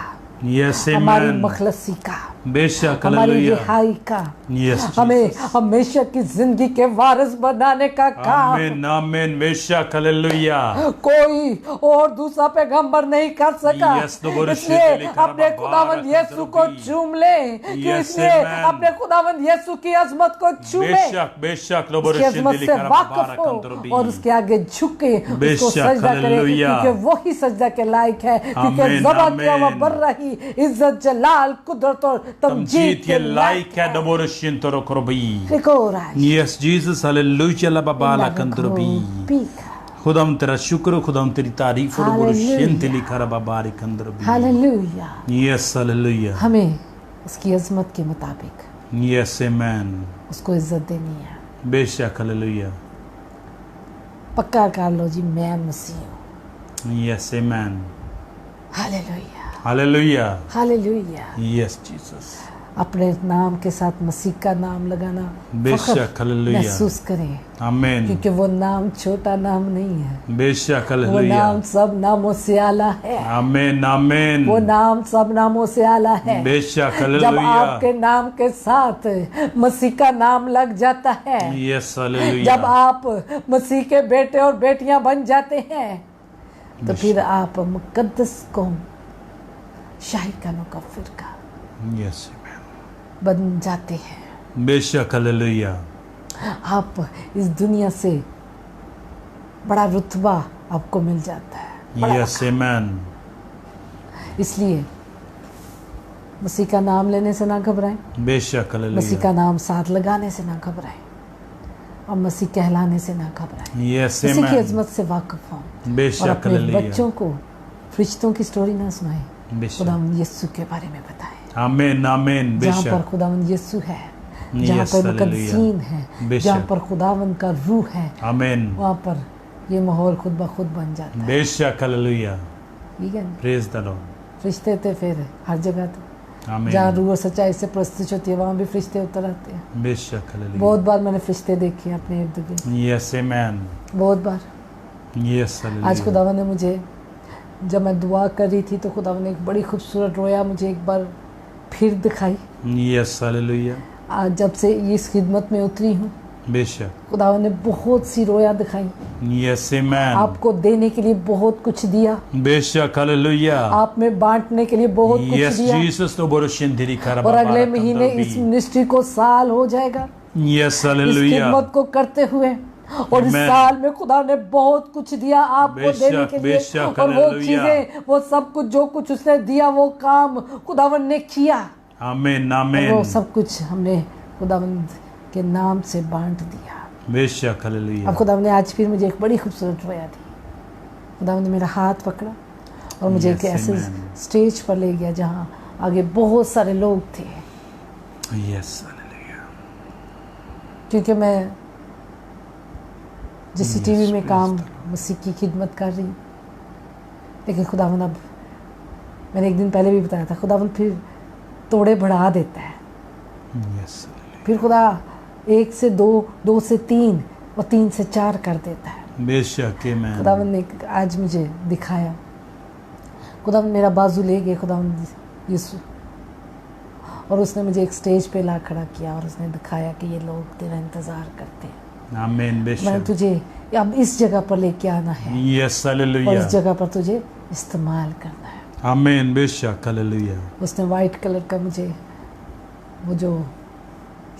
यस हमारी आमेन मखलसी का, बेशक हमारी हालेलुया रिहाई का, यस हमें हमेशा की जिंदगी के वारिस बनाने का काम आमीन आमीन बेशक हालेलुया कोई और दूसरा पैगंबर नहीं कर सका। Yes, तो बरु इसलिए शीतली करबा अपने खुदावंद बारक यीशु को अंदर भी। चूम ले कि Yes, इसलिए amen. अपने खुदावंद यीशु की अजमत को चूमे, बेशक बेशक लो उसकी अजमत बरुशिंदिली से करा वाकिफ बाबारक हो अंदर भी और उसके आगे झुके उसको बेशक, सजदा करे, हालेलुया। क्योंकि वही सजदा के लायक है, क्योंकि आमीन, ज़बा किया हुआ आमीन। बर्रही इज्जत जलाल कुदरत और तमजीद तमजीद के के लायक है नो बरुशिंतरो करबी एक और आए। यस जीसस हालेलुया ला बाबारक अंदर भी खुदाम तेरा शुक्र खुदाम तेरी तारीफ और बरुशिंदिली करा बाबारक अंदर भी हालेलुया। यस हालेलुया हमें उसकी अजमत के मुताबिक यस आमेन उसको इज्जत देनी है। बेशक हालेलुया पक्का कर लो जी, मैं मसीह हूँ। Yes amen hallelujah hallelujah hallelujah. Yes Jesus अपने नाम के साथ मसीह का नाम लगाना बेशक, फख्र हालेलुया। महसूस करें, आमीन क्योंकि वो नाम छोटा नाम नहीं है। बेशक वो हालेलुया नाम सब नामों से आला है। आमीन आमीन वो नाम सब नामों से आला है। बेशक जब हालेलुया आपके नाम के साथ मसीह का नाम लग जाता है, यस हालेलुया जब आप मसीह के बेटे और बेटियां बन जाते हैं, तो फिर आप मुकद्दस कौम, शाही का मुकफ्फिर का यस बन जाते हैं। बेशक हालेलुया आप इस दुनिया से बड़ा रुतबा आपको मिल जाता है, बड़ा यस आमेन इसलिए मसीह का नाम लेने से ना घबराएं, बेशक मसीह हालेलुया का नाम साथ लगाने से ना घबराएं और मसीह कहलाने से ना घबराएं। यस मसीह की आमेन अजमत से वाकिफ हों और बेशक अपने हालेलुया बच्चों को फरिश्तों की स्टोरी ना सुनाएं, बेशक खुदावंद यीशु के बारे में बताएं। आमीन आमीन जहाँ पर बेशक खुदावंद यीशु है, जहाँ यस पर हालेलुया मुकद्दसीन है, बेशक। जहाँ पर खुदावंद का रूह है, आमीन वहाँ पर ये माहौल खुद ब खुद बन जाता है। बेशक हालेलुया ठीक है ना? प्रेज द लॉर्ड फरिश्ते थे फिर हर जगह, तो जहाँ आमीन रूह और सच्चाई से प्रस्तुत होती है वहाँ भी फरिश्ते उतर आते हैं। बेशक हालेलुया बहुत बार मैंने फरिश्ते देखे हैं अपने इर्द गिर्द, यस आमेन बहुत बार। यस आज हालेलुया खुदावंद ने मुझे, जब मैं दुआ कर रही थी तो खुदावंद ने एक बड़ी खूबसूरत रोया मुझे एक बार फिर दिखाई। यस हालेलुया आज जब से इस खिदमत में उतरी हूँ, बेशक, खुदावन ने बहुत सी रोया दिखाई, यस आमेन, आपको देने के लिए बहुत कुछ दिया, बेशक, हालेलुया, आप में बांटने के लिए बहुत कुछ यस दिया। जीसस तो बोरोशिंदिरी और करबा अगले महीने इस मिनिस्ट्री को साल हो जाएगा यस इस हालेलुया, खिदमत को करते हुए, और इस Amen. साल में खुदा ने बहुत कुछ दिया आपको बेशक, देने के लिए, बेशक, और वो हालेलुया। चीजें, वो सब कुछ जो कुछ उसने दिया वो काम खुदावन ने किया, आमीन और वो आमीन, सब कुछ हमने खुदावंद के नाम से बांट दिया। बेशक, हालेलुया, अब खुदावन ने आज फिर मुझे एक बड़ी खूबसूरत रोया दी। खुदावन ने मेरा हाथ पकड़ा और मुझे एक Yes, ऐसे amen. स्टेज पर ले गया जहाँ आगे बहुत सारे लोग थे, यस हालेलुया, क्योंकि मैं जिस Yes, टीवी में praise काम the Lord. मसीह की खिदमत कर रही, लेकिन खुदावन अब, मैंने एक दिन पहले भी बताया था, खुदावन फिर तोड़े बढ़ा देता है, यस हालेलुया, फिर खुदा 1 से 2, 2 से 3 और 3 से 4 कर देता है। बेशक, आमीन, खुदावन ने आज मुझे दिखाया, खुदावन मेरा बाजू ले गए खुदावन यीशु, और उसने मुझे एक स्टेज पे ला खड़ा किया और उसने दिखाया कि ये लोग तेरा इंतज़ार करते हैं, आमीन, मैंने बेशक, तुझे अब इस जगह पर लेके आना है यस और हालेलुया, इस जगह पर तुझे इस्तेमाल करना है। आमीन, बेशक, हालेलुया, उसने वाइट कलर का मुझे वो जो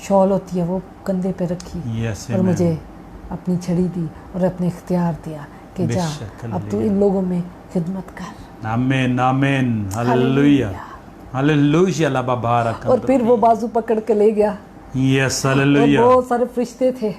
शॉल होती है वो कंधे पे रखी यस और मुझे अपनी छड़ी दी और अपने इख्तियार दिया कि जा बेशक, अब तू हालेलुया। इन लोगों में खिदमत कर। आमीन आमीन, हालेलुया, हालेलुया, ला बाबारक, और फिर वो बाजू पकड़ के ले गया यस और हालेलुया, बहुत सारे फरिश्ते थे,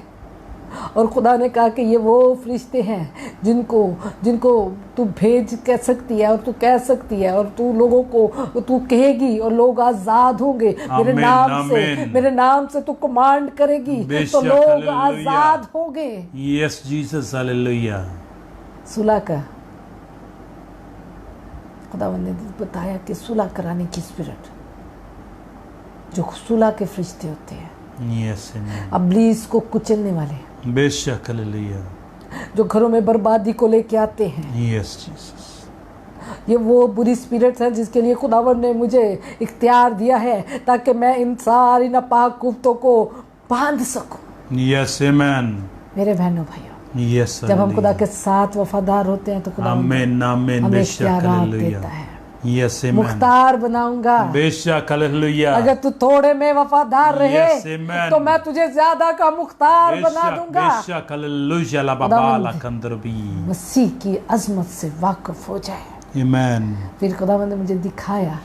और खुदा ने कहा कि ये वो फरिश्ते हैं जिनको जिनको तू भेज कह सकती है और तू कह सकती है, और तू लोगों को तू कहेगी और लोग आजाद होंगे मेरे आमीन, नाम से, आमीन। मेरे नाम से तू कमांड करेगी तो बेशक, लोग हालेलुया। आजाद होंगे। यस जीसस, हालेलुया, सुलह का खुदावन ने बताया कि सुलह कराने की स्पिरिट, जो सुलह के फरिश्ते होते हैं, यस आमीन, अब्लीस को कुचलने वाले, बेशक, हालेलुया, जो घरों में बर्बादी को लेके आते हैं, यस जीसस, ये वो बुरी स्पिरिट्स हैं जिसके लिए खुदावन ने मुझे इख्तियार दिया है ताकि मैं इन सारी नापाक कुफ्तों को बांध सकूं। यस आमीन, मेरे बहनों भाइयों, यस, जब हम खुदा के साथ वफादार होते हैं तो खुदा आमीन आमीन, हमें बेशक, इख्तियारात हालेलुया, देता है। यस आमीन, मुख्तार बनाऊंगा, बेशक, हालेलुया, अगर तू थोड़े में वफादार रहे Yes, amen. तो मैं तुझे ज्यादा का मुख्तार बना बेशक, दूंगा। बेशक, हालेलुया, ला बाबा खुदावंद ला कंदरबी, मसीह की अजमत से वाकिफ हो जाए। आमीन, फिर खुदावंद ने मुझे दिखाया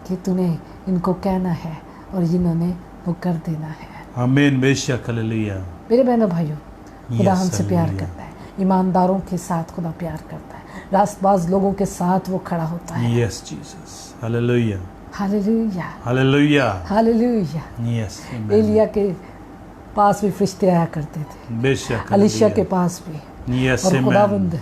कि तूने इनको कहना है और इन्होंने वो कर देना है। आमीन, बेशक, हालेलुया, मेरे बहनों भाइयों, खुदा Yes, हमसे प्यार hallelujah. करता है, ईमानदारों के साथ खुदा प्यार करता है, रास्तबाज लोगों के साथ वो खड़ा होता है। Yes Jesus, hallelujah, hallelujah, hallelujah, hallelujah. Yes आमीन, एलिया के पास भी फरिश्ते आया करते थे, बेशक, अलीशा के हालेलुया, पास भी, यस और आमीन, खुदावंद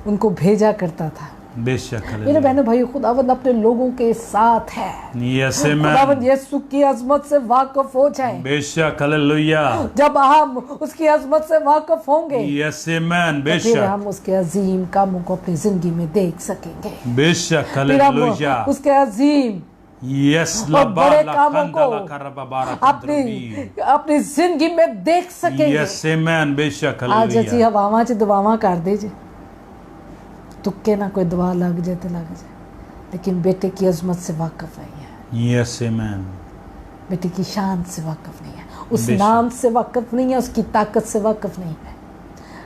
उनको भेजा करता था। बेशक, मेरे हालेलुया, बहनों भाइयों, खुदावंद अपने लोगों के साथ है। यस खुदावंद आमीन, यीशु की अजमत से वाकिफ हो जाए। बेशक, हालेलुया, जब हम उसकी अजमत से वाकिफ होंगे यस आमीन, तो फिर बेशक, हम उसके अजीम कामों को अपनी जिंदगी में देख सकेंगे। बेशक, फिर हम हालेलुया, उसके अजीम यस और लबा बड़े ला कामों कंदा ला को करबा बारा अपनी कंदरबी, अपनी जिंदगी में देख सकेंगे। यस आमीन, बेशक, आज अच्छी हालेलुया, हवावां च दुआवां कर दे जे, तुक्के ना कोई दुआ लग जाए तो लग जाए, लेकिन बेटे की अजमत से वाकिफ नहीं है, यस आमीन, बेटे की शान से वाकिफ नहीं है, उस बेशक। नाम से वाकिफ नहीं है, उसकी ताकत से वाकिफ नहीं है।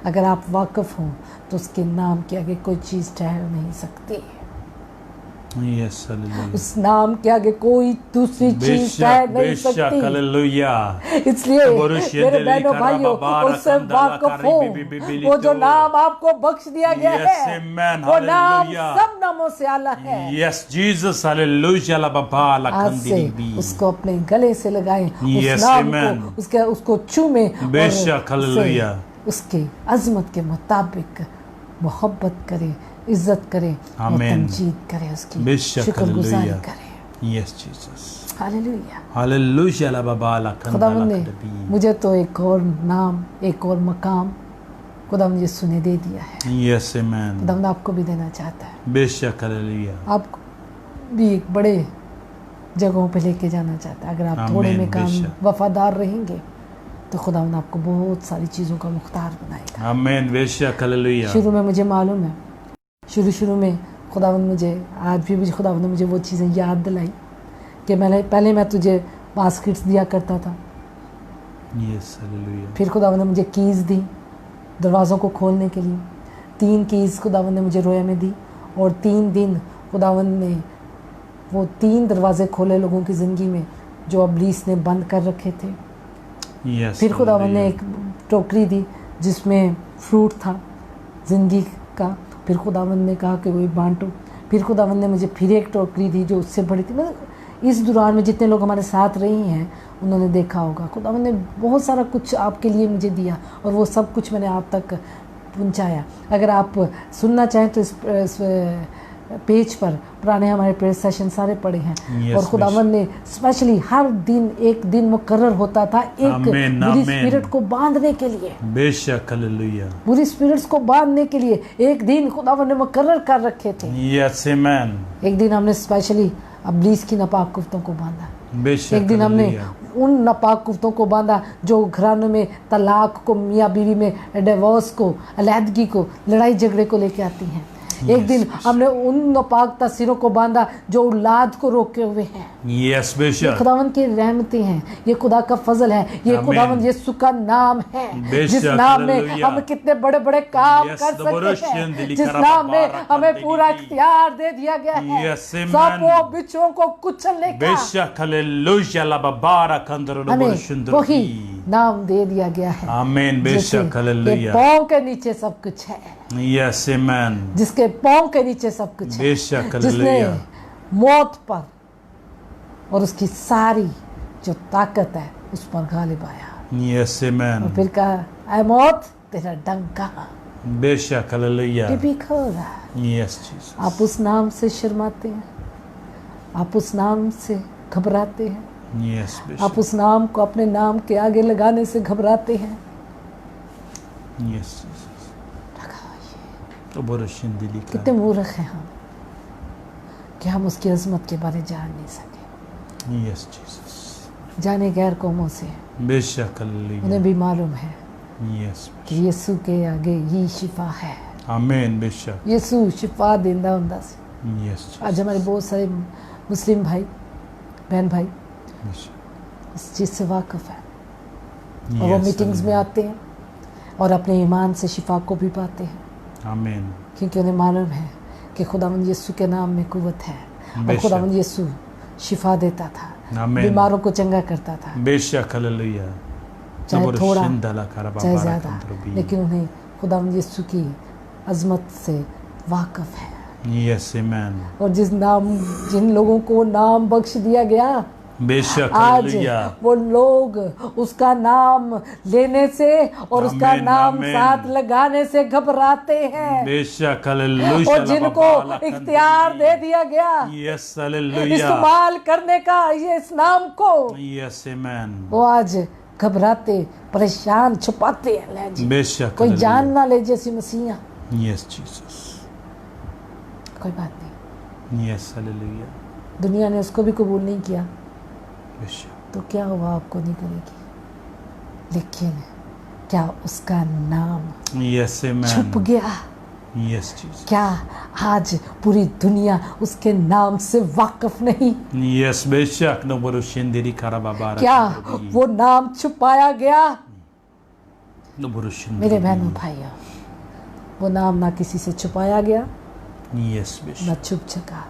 अगर आप वाकिफ हों तो उसके नाम के आगे कोई चीज़ ठहर नहीं सकती, यस हालेलुया, उस नाम के आगे कोई दूसरी चीज ठहर बेशक, नहीं बेशक, सकती। हालेलुया, इसलिए बरुशियन मेरे दिली बहनों करा भाइयों, बाबा उससे रकंदा वाकिफ लकारी हो, बी बी बी वो जो लितो। नाम आपको बख्श दिया गया Yes, है, amen, वो नाम hallelujah. सब नामों से आला है। यस जीसस, हालेलुया, ला बाबा ला आज से कंदरबी, उसको अपने गले से लगाएं, Yes, उस नाम amen. को उसको चूमे बेशक, हालेलुया, उसके अजमत के मुताबिक मोहब्बत करे, इज्जत करे और आमीन। तमजीद करे, उसकी बेशक, शुक्रगुजारी हालेलुया। करे। Yes Jesus, hallelujah. हालेलुया, ला बाबा ला कंदा खुदावंद ला ने कंदरबी, मुझे तो एक और नाम, एक और मकाम खुदावंद यीशु ने दे दिया है। यस आमीन, खुदावंद आपको भी देना चाहता है, बेशक, हालेलुया, आपको भी एक बड़े जगहों पे लेके जाना चाहता है। अगर आप थोड़े आमीन, में काम बेशक। वफादार रहेंगे तो खुदावंद आपको बहुत सारी चीज़ों का मुख्तार बनाएगा। आमीन, बेशक, हालेलुया। शुरू में मुझे मालूम है, शुरू में खुदावंद मुझे आज भी खुदावंद ने मुझे वो चीज़ें याद दिलाई कि पहले मैं तुझे बास्केट्स दिया करता था, यस, हालेलुया। फिर खुदावंद ने मुझे कीज़ दी दरवाज़ों को खोलने के लिए। 3 कीज़ खुदावंद ने मुझे रोया में दी, और 3 दिन खुदावंद ने वो 3 दरवाजे खोले लोगों की ज़िंदगी में जो इब्लीस ने बंद कर रखे थे। यस, फिर खुदावंद ने एक टोकरी दी जिसमें फ्रूट था ज़िंदगी का, फिर खुदावंद ने कहा कि वो बांटो। फिर खुदावंद ने मुझे फिर एक टोकरी दी जो उससे बड़ी थी। मतलब इस दौरान में जितने लोग हमारे साथ रही हैं उन्होंने देखा होगा, खुदावंद ने बहुत सारा कुछ आपके लिए मुझे दिया, और वो सब कुछ मैंने आप तक पहुंचाया। अगर आप सुनना चाहें तो इस पेज पर पुराने हमारे प्रेयर सेशन सारे पड़े हैं। और खुदावंद ने स्पेशली हर दिन एक दिन मुकर्रर होता था एक बुरी स्पिरिट को बांधने के लिए, बेशक, हालेलुया। बुरी स्पिरिट्स को बांधने के लिए एक दिन खुदावंद ने मुकर्रर कर रखे थे। यस, आमीन। एक दिन हमने स्पेशली इब्लीस की नापाक कुफ्तों को बांधा। बेशक, एक दिन हमने उन नापाक कुफ्तों को बांधा जो घरानों में तलाक को, मियाँ बीवी में डिवोर्स को, अलहदगी को, लड़ाई झगड़े को लेके आती हैं। एक दिन हमने उन नापाक तस्वीरों को बांधा जो औलाद को रोके हुए हैं। यस, बेशक। खुदावंद की रहमतें हैं, ये खुदा का फजल है, ये खुदावंद यीशु का नाम है, जिस नाम में हम कितने बड़े बड़े काम कर सकते हैं, जिस नाम में हमें पूरा इख्तियार दे दिया गया है सांपों बिच्छुओं को कुचलने का। बेशक, हालेलुया, लबारक अंदर हमें वही नाम दे दिया गया है। आमीन, बेशक, हालेलुया। पांव के नीचे सब कुछ है। यस, आमीन। जिसके पांव के नीचे सब कुछ है, बेशक, जिसने हालेलुया। मौत पर और उसकी सारी जो ताकत है उस पर गालिब आया। यस, आमीन। और फिर कहा, ऐ मौत तेरा डंक कहाँ? बेशक, हालेलुया। खो रहा है। Yes, Jesus. आप उस नाम से शर्माते हैं, आप उस नाम से घबराते हैं, यस, बेशक। आप उस नाम को अपने नाम के आगे लगाने से घबराते हैं। यस, तो बरशिंदली का कितने मूर्ख हैं हम कि हम उसकी अजमत के बारे जान नहीं सके। Yes, Jesus. जाने गैर कौमों से बेशक, हालेलुया। उन्हें भी मालूम है यस, कि यीशु के आगे ये शिफा है। आमीन, बेशक। यीशु शिफा देंदा हुंदा सी। यस, आज हमारे बहुत सारे मुस्लिम भाई बहन भाई बेशक। इस चीज़ से वाकिफ़ है, और वो मीटिंग्स में आते हैं और अपने ईमान से शिफा को भी पाते हैं। आमीन। क्योंकि उन्हें मालूम है कि खुदावंद यीशु के नाम में कुव्वत है, और खुदावंद यीशु शिफा देता था, बीमारों को चंगा करता था। बेशक, हालेलुया। चाहे थोड़ा चाहे ज़्यादा, लेकिन उन्हें खुदावंद यीशु की अजमत से वाकिफ़ है। यस, आमीन। और जिन लोगों को नाम बख्श दिया गया, बेशक, आज हालेलुया। वो लोग उसका नाम लेने से और उसका नाम साथ लगाने से घबराते हैं। बेशक, हालेलुया। और जिनको इख्तियार दे दिया गया यस, हालेलुया, इस्तेमाल करने का ये इस नाम को, यस, आमीन, वो आज घबराते, परेशान, छुपाते हैं। बेशक, कोई जान ना ले जैसी मसीहा। Yes, Jesus. कोई बात नहीं, यस, हालेलुया। दुनिया ने उसको भी कबूल नहीं किया बेशक। तो क्या हुआ, आपको नहीं करेगी, लेकिन क्या उसका नाम यस, आमीन, छुप गया? Yes, Jesus. क्या आज पूरी दुनिया उसके नाम से वाकिफ नहीं? यस, बेशक। नो बरुशिंदरी कराबाबारा। क्या वो नाम छुपाया गया? नो बरुशिंदरी। मेरे बहनों भाइयों, वो नाम ना किसी से छुपाया गया, यस, बेशक। ना छुप सका,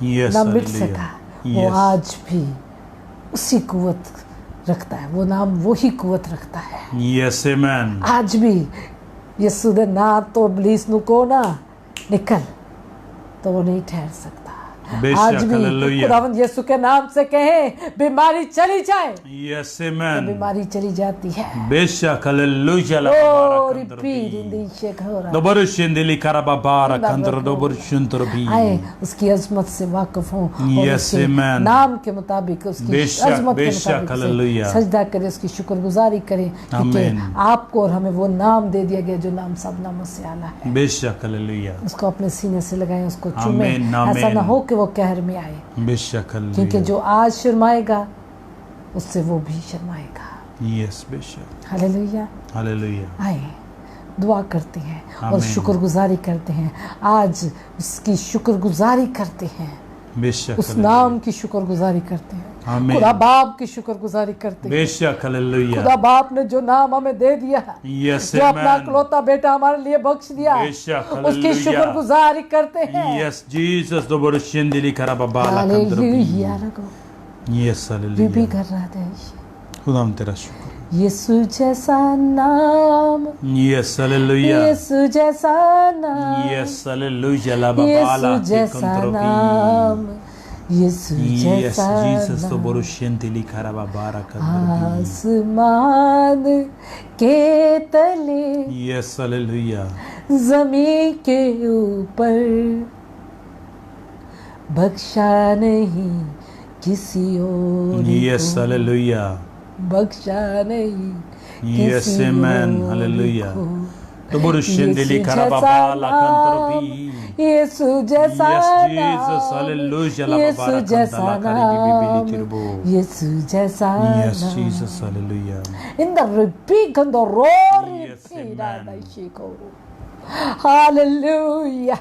यस, ना मिट हालेलुया। सका। वो आज भी उसी कुव्वत रखता है, वो नाम वही कुव्वत रखता है। यस, आमीन। आज भी यीशु दे ना तो इब्लीस नु को ना निकल, तो वो नहीं ठहर सकता। आज भी खुदावंद यीशु के नाम से कहें, बीमारी चली जाए। यस, आमीन। बीमारी चली जाती है। बेशक, हालेलुया। दोबरशिंदली कराबाबारा कंदर दोबरशुंतरबी। आए उसकी अजमत से वाकिफ हों, यस, आमीन। नाम के मुताबिक उसकी अजमत के मुताबिक सजदा करें, उसकी शुक्रगुजारी करें, क्योंकि आपको और हमें वो नाम दे दिया गया जो नाम सब नामों से आला है। बेशक, हालेलुया। उसको अपने सीने से लगाएं, उसको चूमें, ऐसा ना हो कि वो कहर में आए। बेशक, हालेलुया। क्योंकि जो आज शर्माएगा उससे वो भी शर्माएगा। यस बेशक। हालेलुया। हालेलुया। आए दुआ करते हैं और आमीन। शुक्रगुजारी करते हैं। आज उसकी शुक्रगुजारी करते हैं, बेशक। उस नाम की शुक्रगुजारी करते हैं। आमीन। खुदा बाप की शुक्रगुजारी करते हैं। बेशक। हालेलुया। खुदा बाप ने जो नाम हमें दे दिया, यस जो अपना आमेन। इकलौता बेटा हमारे लिए बख्श दिया, बेशक। उसकी हालेलुया। शुक्रगुजारी करते हैं। यस जीसस दो बरुशेंदिली खराबाबाला हालेलुया। कंदरबी। यस बीबी हालेलुया। कर रहा था खुदाम तेरा शुक्र। यीशु जैसा नाम, यस हालेलुया। यीशु जैसा नाम, यस हालेलुया लाबाबाला यीशु जैसा नाम, यीशु यस जैसा जीसस तो नाम। बरुशेंदिली खराबाबाला कंदरबी। आसमान के तले, यस हालेलुया। जमीन के ऊपर, बख्शा नहीं किसी और यस को, हालेलुया। बख्शा नहीं यस किसी आमेन। और हालेलुया। को। तो बरुशेंदिली यीशु खराबाबाला जैसा कंदरबी। यीशु जैसा Yes, नाम, Jesus, hallelujah, यीशु Lababara जैसा Kandala Karibi नाम, Bibili Tirbo. यीशु जैसा Yes, नाम। Jesus, hallelujah. In the repeat and the roaring Yes, repeat, amen. Hallelujah.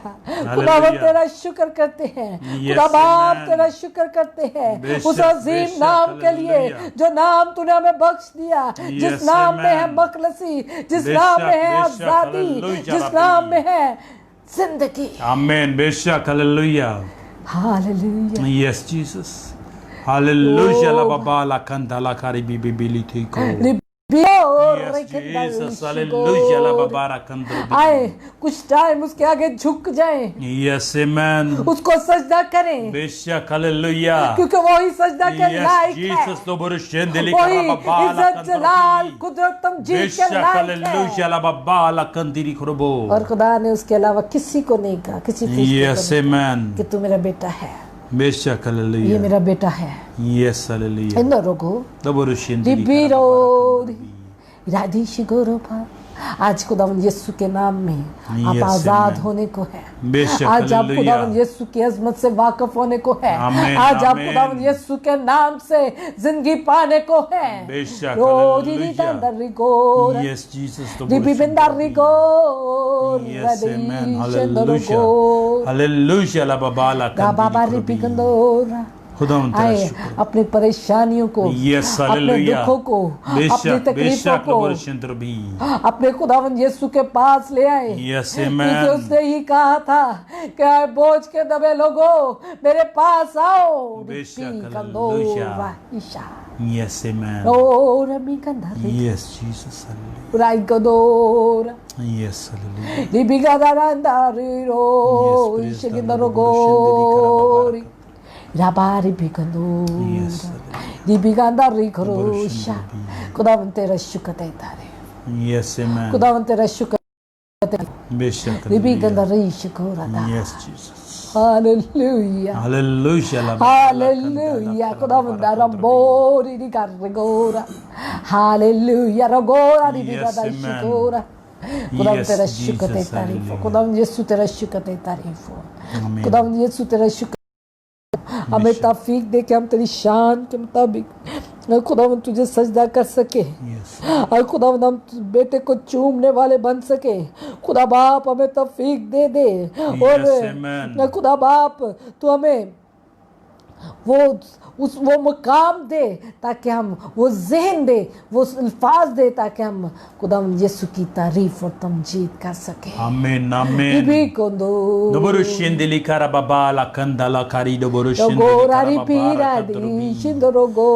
खुदा हम तेरा शुक्र करते हैं, Yes, खुदा बाप amen. तेरा शुक्र करते हैं बेशक, उस अजीम बेशक, नाम के लिए हालेलुया। जो नाम तूने हमें बख्श दिया, जिस Yes, नाम में है amen. मखलसी, जिस बेशक, नाम में है बेशक, आजादी, हालेलुया, जिस रब्बी। नाम में है जिंदगी। Amen. Beshak, hallelujah. Hallelujah. Yes, Jesus. Hallelujah, Oh. Lababala Kandala Karibi Bibili Tirbo. Yes, Jesus, hallelujah, Lababara Kandala. आए कुछ टाइम उसके आगे झुक जाएं, Yes, amen. उसको सजदा करें, Beshak, hallelujah. क्योंकि वही सजदा के Yes, लायक Jesus, है। तो बरुशेंदिली वही खराबाबाला इज्जत जलाल कंदरबी. कुदरत तमजीद के बेशक, लायक हालेलुया, है। लाबाबाला कंदिरी खरबो. और खुदा ने उसके अलावा किसी को नहीं कहा, किसी फरिश्ते Yes, को नहीं amen. कि तू मेरा बेटा है, बेशक, ये हालेलुया. मेरा बेटा है। Yes, hallelujah. इन रोगो तो बरुशेंदिली रिबीरो खराबाबाला कंदरबी. राधेश गोरोपा। आज खुदावन यीशु के नाम में आप Yes, आजाद amen. होने को है। बेशक, आज आप हालेलुया. खुदावन यीशु की अजमत से वाकिफ होने को है। आमीन, आज आप आमीन. खुदावन यीशु के नाम से जिंदगी पाने को है। बेशक, हालेलुया। Yes, Jesus, तो रिबी बिंदा रिगो Yes, amen. Hallelujah. Hallelujah, लाबाबाला बाबा कंदिरी रिबी खरबी. गंदोरा। खुदा तेरा आए शुक्र. अपनी परेशानियों को, Yes, अपने hallelujah. दुखों को, अपनी बेशक, तकलीफों बेशक, को बरुशेंदिली. अपने खुदावन यीशु के पास ले आए। Yes, क्योंकि amen. उसने ही कहा था कि आए बोझ के दबे लोगों मेरे पास आओ। बेशक, Ripi hallelujah. कंदोरा Isha. Yes, amen. ओ रमी कंदरी Yes, Jesus, hallelujah. राई कंदोरा Yes, hallelujah. रिबी कंदरांदारी row Yes, ईशे praise the कंदरो Lord. गोरी राबारी भी Yes, कंदोरा hallelujah. रिबी कंदरी खरोशा। खुदावन तेरा शुक्र देता रे, Yes, amen. खुदावन तेरा शुक्र बेशक, रिबी hallelujah. कंदरी शुक्र दा। Yes, Jesus. Hallelujah. Hallelujah, लाबाबाला hallelujah. कंदला खुदावंदा खराबाबाला रंबोरी दी करगोरा। हालेलुया रगोरा दी Yes, बिगादा amen. शुकोरा। खुदावन Yes, तेरा शुक्र Jesus, ते तारीफ हो, hallelujah. खुदावन यीशु तेरा शुक्र ते तारीफ हो, Amen. खुदावन यीशु तेरा शुक्र। हमें तौफीक दे के हम तेरी शान के मुताबिक खुदावन तुझे सजदा कर सके, Yes. और खुदावन हम बेटे को चूमने वाले बन सके। खुदा बाप हमें तौफीक दे दे। और Yes, amen. खुदा बाप तू हमें वो मुकाम दे ताकि हम वो जहन दे, वो अल्फाज दे ताकि हम खुदावन यीशु की तारीफ और तमजीद कर सके। Amen, amen. रिबी कोंदो Doborushendili karababala kandala kari doborushendili रोगोरा रिपीरा karababara दी kandrubi. शिंदरोगो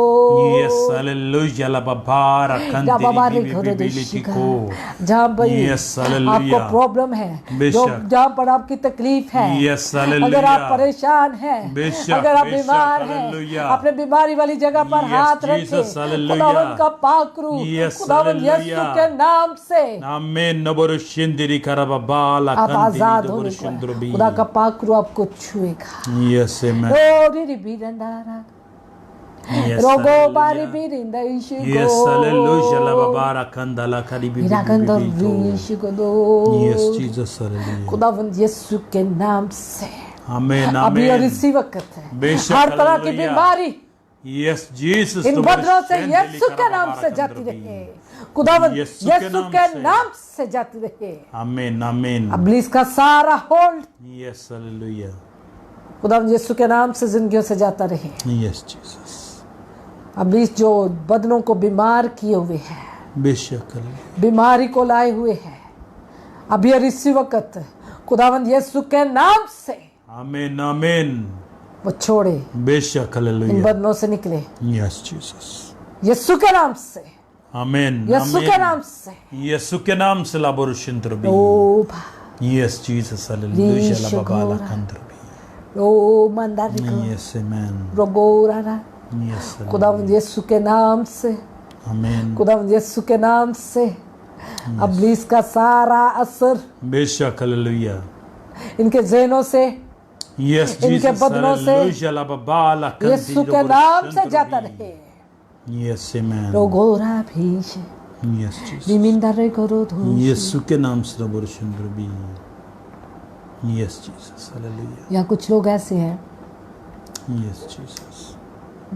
Yes, hallelujah, la babara बाबा kandiri रे घोड़े bibili शिका tiko. जहाँ पर Yes, आपको hallelujah. प्रॉब्लम है, जो बेशक. जहाँ पर आपकी तकलीफ है, Yes, hallelujah. अगर आप परेशान हैं, बेशक, अगर आप बेशक, बीमार हैं, hallelujah. अपने बीमारी वाली जगह पर Yes, हाथ Jesus, रखें। hallelujah. खुदावन का पाकरू, Yes, खुदावन यीशु hallelujah. के नाम से Amen, doborushendili karababala आप आजाद kandiri होने को है। doborushendrubi. खुदा का पाकरू आपको छुएगा। Yes, amen. ओ री बी रंडारा Yes, रोगो बारी hallelujah. भी Rinda इशिगो Yes, hallelujah, la babara kandala kari bibili इरागंदर tiko. इशिगो दो Yes, Jesus, hallelujah. खुदावन यीशु के नाम से Amen, अभी और amen. इसी वक्त है बेशक, हर तरह की हालेलुया। बीमारी Yes, Jesus. इन बदनों से यीशु के नाम से जाती रहे, खुदावंद यीशु के यीशु नाम के से। नाम से जाती रहे। Amen, amen. इब्लीस का सारा होल्ड Yes, hallelujah. खुदावंद यीशु के नाम से जिंदगियों से जाता रहे। Yes, Jesus. इब्लीस जो बदनों को बीमार किए हुए है, बेशक hallelujah. बीमारी को लाए हुए है, अभी और इसी वक्त खुदावंद यीशु के नाम से Amen, amen. वो छोड़े, बेशक इन hallelujah. बदनों से निकले Yes, Jesus. यीशु के नाम से, Amen, यीशु के amen. नाम से। यीशु के नाम से लाबोरुशिंद्रबी. ओ भा Yes, Jesus, hallelujah. Risha Lababala Gora. kandrbi. ओ मंदारी को Yes, amen. रोगोरारा Yes, खुदावंद यीशु के नाम से, amen. खुदावंद यीशु के नाम से इब्लीस का सारा असर बेशक hallelujah. इनके ज़हनों से, Yes, इनके Jesus, बदनों से hallelujah. Lababala यीशु के नाम से जाता रहे। Yes, amen. रोगोरा Bhish Yes, Jesus. निमिंदारे करो धो यीशु के नाम से लाबोरुशिंद्रबी. Yes, Jesus, hallelujah. यहाँ कुछ लोग ऐसे हैं Yes, Jesus.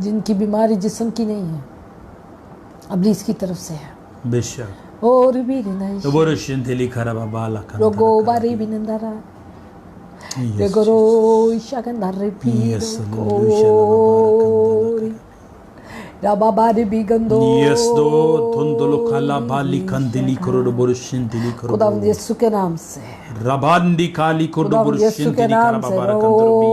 जिनकी बीमारी जिस्म की नहीं है, इब्लीस की तरफ से है। बेशक और भी नहीं लाबोरुशिंद्रली karababala रोगो kandrbi. बारी भी निंदारा Yes, रेगोरो इशागंदारे पी Yes, hallelujah. राबाबारी भी गंदो Yes, do tondolo kala bali kandili korodo borushindili खुदावंद korodo. यीशु के नाम से, Rabandi kali korodo खुदावंद यीशु के borushindili नाम से karababara रो kandrobi.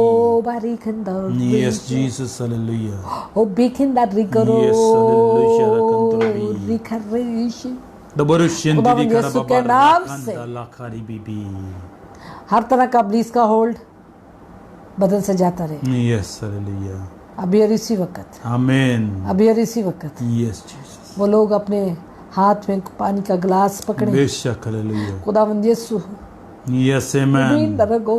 बारी खंदर Yes, Jesus, hallelujah. ओ बिखिंदारी करो Yes, hallelujah, rakandrobi. रिखरेश The borushindili खुदावंद यीशु के karababara नाम से kandala kari bibi. हर तरह का इब्लीस का होल्ड बदन से जाता रहे। Yes, hallelujah. अभी और इसी वक्त, Amen. अभी और इसी वक्त Yes, Jesus. वो लोग अपने हाथ में पानी का गिलास पकड़े, बेशक hallelujah. खुदावंद यीशु Yes, amen. रगो,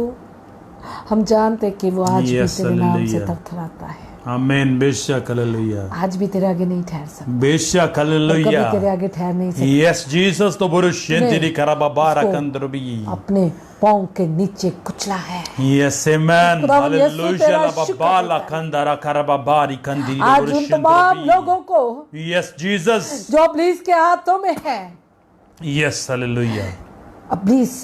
हम जानते कि वो आज भी Yes, तेरे नाम से hallelujah. थरथराता है, Amen. बेशक hallelujah. आज भी तेरे आगे नहीं ठहर सकता, बेशक कभी तेरे hallelujah. आगे ठहर नहीं सकता। Yes, Jesus, तो borushindili karababara उसको kandrobi. अपने पाँव के नीचे कुचला है। Yes, amen. खुदावंद यीशु Hallelujah. तेरा La शुक्र babala करता है। kandara karababari kandili आज उन तमाम लोगों को Yes, Jesus. जो इब्लीस के हाथों में है, Yes, hallelujah. इब्लीस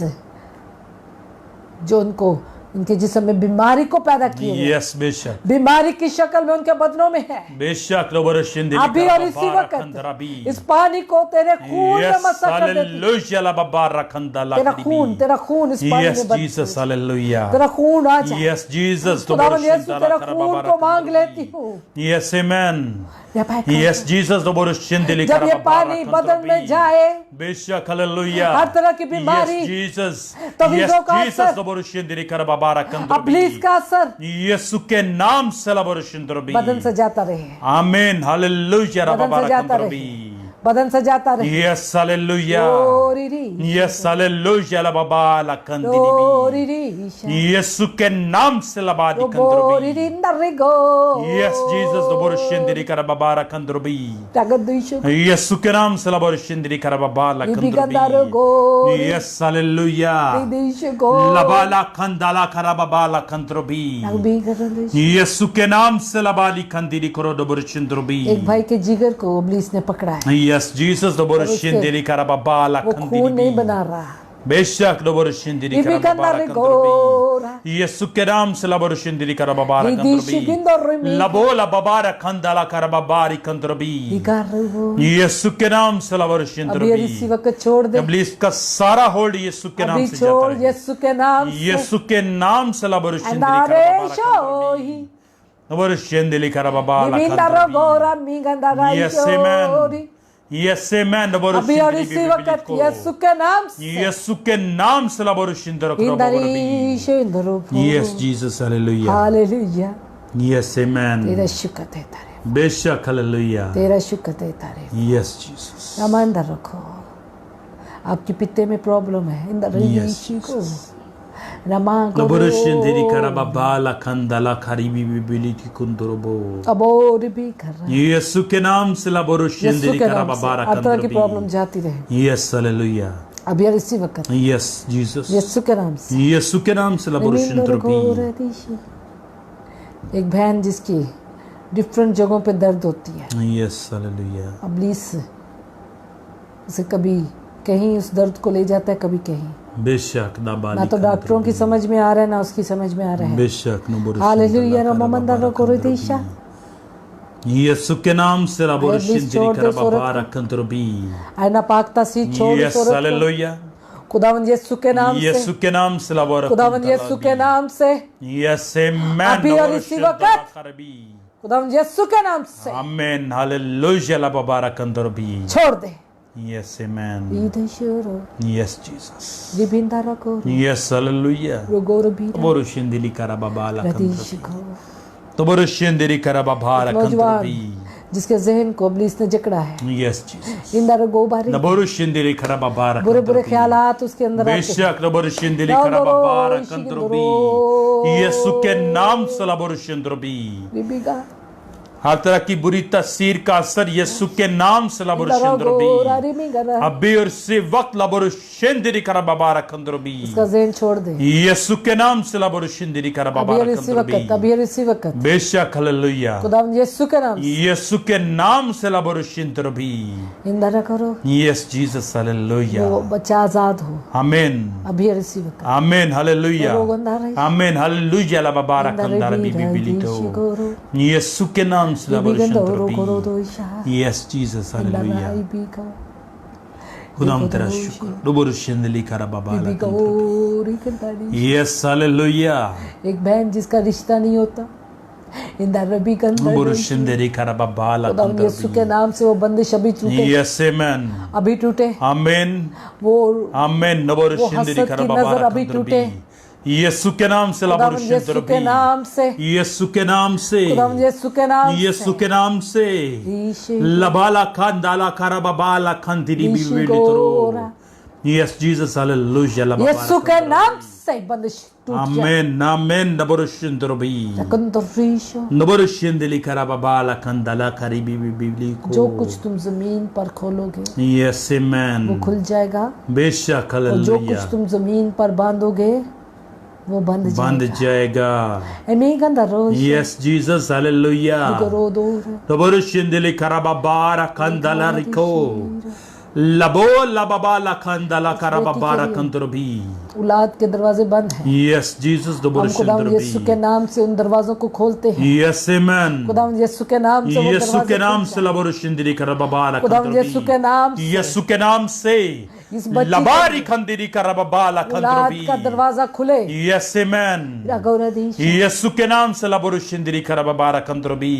जो उनको उनके जिस्म में बीमारी को पैदा किए हुए, Yes, बेशक. बीमारी की शक्ल में उनके बदनों में है, बेशक लो borushindili अभी और इसी karababara वक्त kandarabi. इस पानी को तेरे खून में Yes, मसा कर देती, hallelujah. La babara kandala तेरा खून इस पानी Yes, में बदल, Jesus, hallelujah. तेरा खून आ जाए। Yes, Jesus. तो खुदावंद यीशु borushindala तेरा खून karababara को मांग kandrobi. लेती हूँ। Yes, amen. या भाई Yes, Jesus, the borushindili जब ये karababara पानी बदन में kandrobi. जाए, बेशक hallelujah. हर तरह की बीमारी, Yes, Jesus. तवीज़ों Yes, का Jesus, असर, the borushindili karababara kandrobi. इब्लीस का असर यीशु के नाम से la borushindrobi. बदन से जाता रहे, Amen. Hallelujah. बदन से rababara जाता kandrobi. रहे, बदन से जाता रहे। Yes, hallelujah. रोरीरी, Yes, hallelujah. La babala kandili. रोरीरी, यीशु के नाम से la badi kandrobi. रोरीरी नरिगो। Yes, Jesus, the borushindili karababara kandrobi. टगदुइशो, यीशु के नाम से la borushindili karababala इबिगदारो kandrobi. गो, Yes, hallelujah. इदिशो गो, Labala kandala karababala kandrobi. नबिगदुइशो। यीशु के नाम से labali kandili korodo borushindrobi. एक भाई के जिगर को इब्लीस ने पकड़ा है, Yes, Jesus, the borushindili karababala वो खून नहीं kandili. बना रहा, बेशक the borushindili इबिगदारो karababala go, kandrobi. यीशु के नाम से la borushindili karababala इदिशो kandrobi. गिंदोरिमी, Labola babara kandala karababari kandrobi. इगारो। यीशु के नाम से la अभी और इसी borushindrobi. वक्त छोड़ दे, इब्लीस का सारा होल्ड यीशु के नाम अभी से जाता छोड़ है। यीशु के नाम से। यीशु के नाम से la borushindili अंधारे karababala शोही, kandrobi. borushindili karababala निबिंदारो kandrobi. गोरा मिगंदा Yes, गाइशोरी। amen. Yes, amen. अभी और borushindili इसी वक्त को. यीशु के नाम से यीशु के नाम से la borushindili karababala. Indri इंदरो Yes, Jesus, hallelujah. Hallelujah. Yes, तेरा amen. शुक्र देता रहे, बेशक hallelujah. तेरा शुक्र देता रहे। Yes, Jesus. रमांदर रखो, आपकी पित्ते में प्रॉब्लम है, इंदर Yes, यीशु को रमांगो Laborushindili karababala kandala karibi bibiliti kundorobo. अब और भी कर रहा है। यीशु के नाम से यीशु laborushindili के नाम से karababara हर तरह की प्रॉब्लम kandorobi. जाती रहे, Yes, hallelujah. अभी और इसी वक्त Yes, Jesus. यीशु के नाम से। यीशु के नाम से laborushindrobi. एक बहन जिसकी डिफरेंट जगहों पे दर्द होती है। Yes, hallelujah. इब्लीस उसे कभी कहीं उस दर्द को ले जाता है, कभी कहीं। बेशक ना तो डॉक्टरों की समझ में आ रहा है, ना उसकी समझ में आ रहा है। बेशक हालेलुया रममंदा रकोरेतीशा। यीशु के नाम से Please छोड़ दे आयना पाकता सी छोड़ Yes, सोरत को। hallelujah. खुदावंद यीशु के नाम यीशु से, के नाम से खुदावंद यीशु के नाम से, Yes, amen. अभी और इसी वक्त खुदावंद यीशु के नाम से Amen. Hallelujah. La babarakandorbi. छोड़ दे। Yes, amen. ईदशुरो Yes, Jesus. रिबिंदा रको Yes, hallelujah. रोगोर बीरा Toborushindili karababala रदीश kandorbi. को। Toborushindili karababala नौजवान kandorbi. जिसके जहन को इब्लीस ने जकड़ा है, Yes, Jesus. इंदा रगो बारी Toborushindili karababala बुरे बुरे kandorbi. ख्यालात उसके अंदर आते हैं। बेशक toborushindili karababala kandorbi. यीशु के नाम से toborushindrobi. रिबिगा हर तरह की बुरी तस्वीर का असर यीशु के नाम से रगो रारिमिगा अभी और इसी वक्त लबोरुशिंदिरी करा बाबा कंद्रोबी उसका जहन छोड़ दे। यीशु के नाम से लबोरुशिंदिरी करा बाबा अभी और इसी वक्त, अभी और इसी वक्त बेशक हालेलुया खुदावंद यीशु के नाम से यीशु के नाम से लबोरुशिंद्रोबी इंदा करो। यस जीसस हालेलुया वो बच्चा आजाद हो आमीन अभी और इसी वक्त। आमीन हालेलुया आमीन हालेलुया ला बाबा कंदारा बीबी तो यीशु के नाम से लबोरुशिंद्रोबी यस जीसस हालेलुया खुदाम तेरा शुक्र लबोरुशिंदिरी करा बाबा यस हालेलुया। एक बहन जिसका रिश्ता नहीं होता, इंदा रबी लबोरुशिंदिरी करा बाबा यीशु के नाम से वो बंदिश अभी टूटे। यस आमीन अभी टूटे। आमीन वो आमीन लबोरुशिंदिरी करा बाबा अभी टूटे। यीशु के नाम से यीशु के नाम से यीशु के नाम से यीशु के नाम यीशु के नाम से लबाला खांदाला करा बाबा खंदिरी बीबी तो यस जीसस हालेलुया यीशु के नाम से बंदिश टूट जाए। आमीन आमीन नबरुशिंद्रोबी कंदरीशो नबरुशिंदिली करा बाबा खंदाला करी बीबी को जो कुछ तुम जमीन पर खोलोगे यस आमीन वो खुल जाएगा, बेशक और जो हालेलुया कुछ तुम जमीन पर बांधोगे वो बंध जाएगा। यस जीसस हालेलुया नबरुशिंदिली करा बाबा खंदाला रिको लबो लबाबा लखंदाला करा बाबा कंदरबी औलाद के दरवाजे बंद हैं। यस जीसस खुदावंद यीशु के नाम से उन दरवाजों को खोलते हैं। यस आमीन खुदावंद यीशु के नाम से वो यीशु के नाम से लबोरुशिंदिरी करा बाबा खुदावंद यीशु के नाम से यीशु के नाम से इस बच्ची लबारी खंदिरी करा बाबा औलाद कंदरबी का दरवाजा खुले। यस आमीन यीशु के नाम से लबोरुशिंदिरी करा बाबा कंदरबी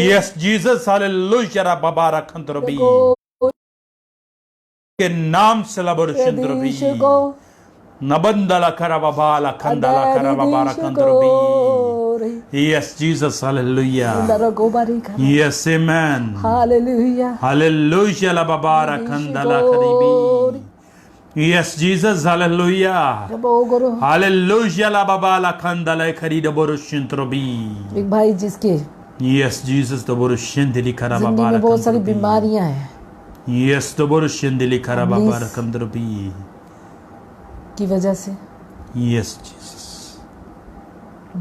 यस जीसस हालेलुया बाबा कंदरबी के नाम से लबोरुशिंद्रोबी नबंदला करा बाबा खंदाला करा बाबा कंदरबी यस जीसस हालेलुया यस आमीन हालेलुया हालेलुया ला बाबा खंदाला करीबी यस जीसस हालेलुया हालेलुया ला बाबा खंदाला खरीद बोरुशिंद्रोबी। एक भाई जिसके यस जीसस तो बोरुशिंदिरी करा बाबा में बहुत सारी बीमारियां हैं यस तो बोरुशिंदिरी करा बाबा कंदरबी की वजह से, यस जीसस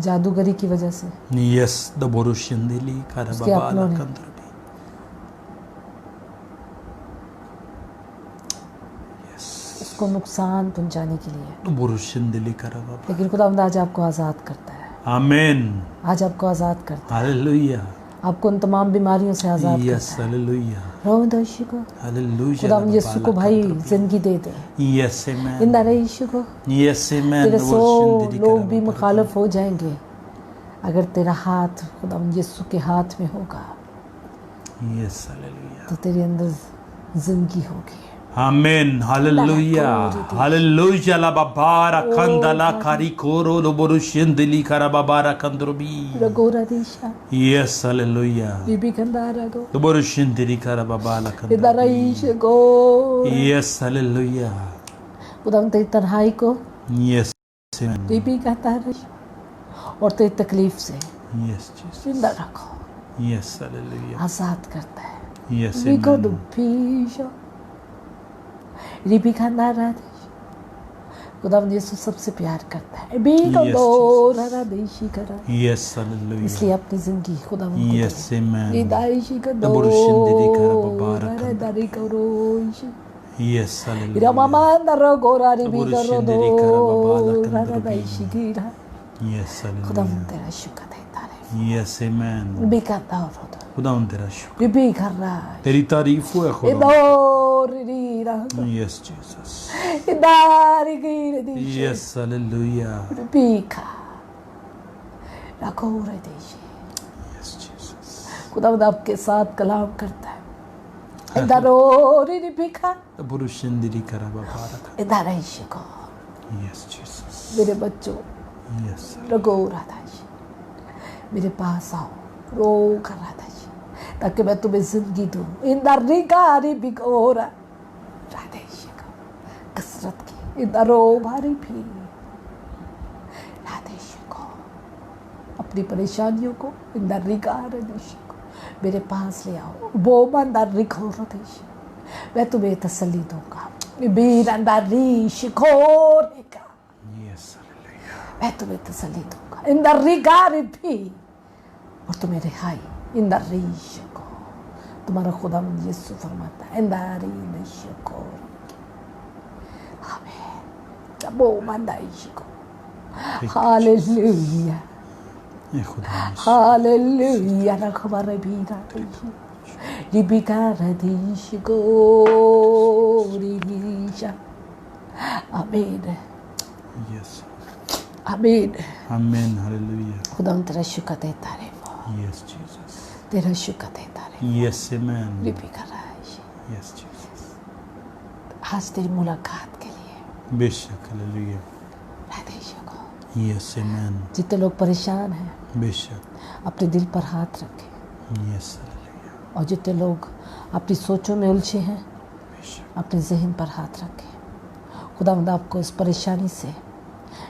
जादूगरी की वजह से, यस द बोरुशिंदिरी करा बाबा कंदरबी यस उसको नुकसान पहुंचाने के लिए, तो बोरुशिंदिरी करा बाबा। लेकिन खुदावंद आज आपको आजाद करता है। आमीन आज आपको आजाद करता है। हालेलुया आपको उन तमाम बीमारियों से आजाद यस करता है। हालेलुया हालेलुया खुदावंद यीशु को भाई जिंदगी दे दे। यस आमीन इन दर यीशु को यस आमीन तेरे 100 लोग भी मुखालिफ हो जाएंगे, अगर तेरा हाथ खुदावंद यीशु के हाथ में होगा यस हालेलुया तो तेरे अंदर जिंदगी होगी। आमीन हालेलुया हालेलुया ला बाबा खंदाला खारी कोरो लो बोरुशिंदिरी करा बाबा कंदरबी रगोरा दिशा यस हालेलुया बीबी कंदारा गो लो बोरुशिंदिरी करा बाबा कंदरबी इधर यीशु को यस हालेलुया खुदावंद तेरी तन्हाई को यस आमीन बीबी कहता है और तेरी तकलीफ से यस जीसस जिंदा रखो। यस हालेलुया आजाद करता है। यस Rico आमीन do piso, ripi candarades, खुदावंद यीशु सबसे प्यार करता है। बी Yes, का दो Jesus. रारा देशी करा, Yes, hallelujah. इसलिए अपनी जिंदगी खुदावंद को Yes, दे। amen. ये दाइशी का दो Aburushindiri karababara रारा kanda. दारी करो Yes, hallelujah. Ramamanda rogorari Aburushindiri bigaro karababala do kanda rara rabi. daishi gira। Yes, खुदावंद hallelujah. तेरा शुक्र देता है। Yes, amen. बिकाता हो तो खुदावंद तेरा शुक्र, बिबी कर रहा है। तेरी तारीफ हो है खुदावंद। इदोरी रहा Yes, Jesus. इदारी गिर दी Yes, hallelujah. बिका रखोरे देशी। Yes, Jesus. खुदावंद आपके साथ कलाम करता है। इदारोरी बिका Aburushindiri karababara kanda. इदारेशी को Yes, Jesus. मेरे बच्चों Yes. रगो राधा जी मेरे पास आओ, रो कर राधा जी, ताकि मैं तुम्हें जिंदगी दूं। इंदर रिगारी बिगोरा राधा जी को कसरत की इंदर रो भारी भी राधा जी को अपनी परेशानियों को इंदर रिगार जी को मेरे पास ले आओ। वो मंदर रिखो राधा जी, मैं तुम्हें तसल्ली दूंगा। बीर अंदर री शिकोरेगा, Yes, hallelujah. मैं तुम्हें तसल्ली दूंगा। इन द रिगार भी, और तुम्हें रिहाई इन द रीश को। तुम्हारा खुदा यीशु फरमाता है इन द रीश को हमें वो मंदाइश को। हालेलुया ए खुदा, हालेलुया ना खबर भी ना रिबिका रदीश को रिशा। आमीन yes, आमीन। amen, hallelujah. खुदा तेरा शुक्र देता रहे, Yes, Jesus. तेरा शुक्र देता रहे। Yes, amen. रिपी कर रहा है Yes, Jesus. आज तेरी मुलाकात के लिए बेशक, hallelujah. राधेश को। Yes, amen. जितने लोग परेशान हैं बेशक, अपने दिल पर हाथ रखें, yes, hallelujah. और जितने लोग अपनी सोचों में उलझे हैं बेशक, अपने जहन पर हाथ रखें। खुदावंद आपको इस परेशानी से,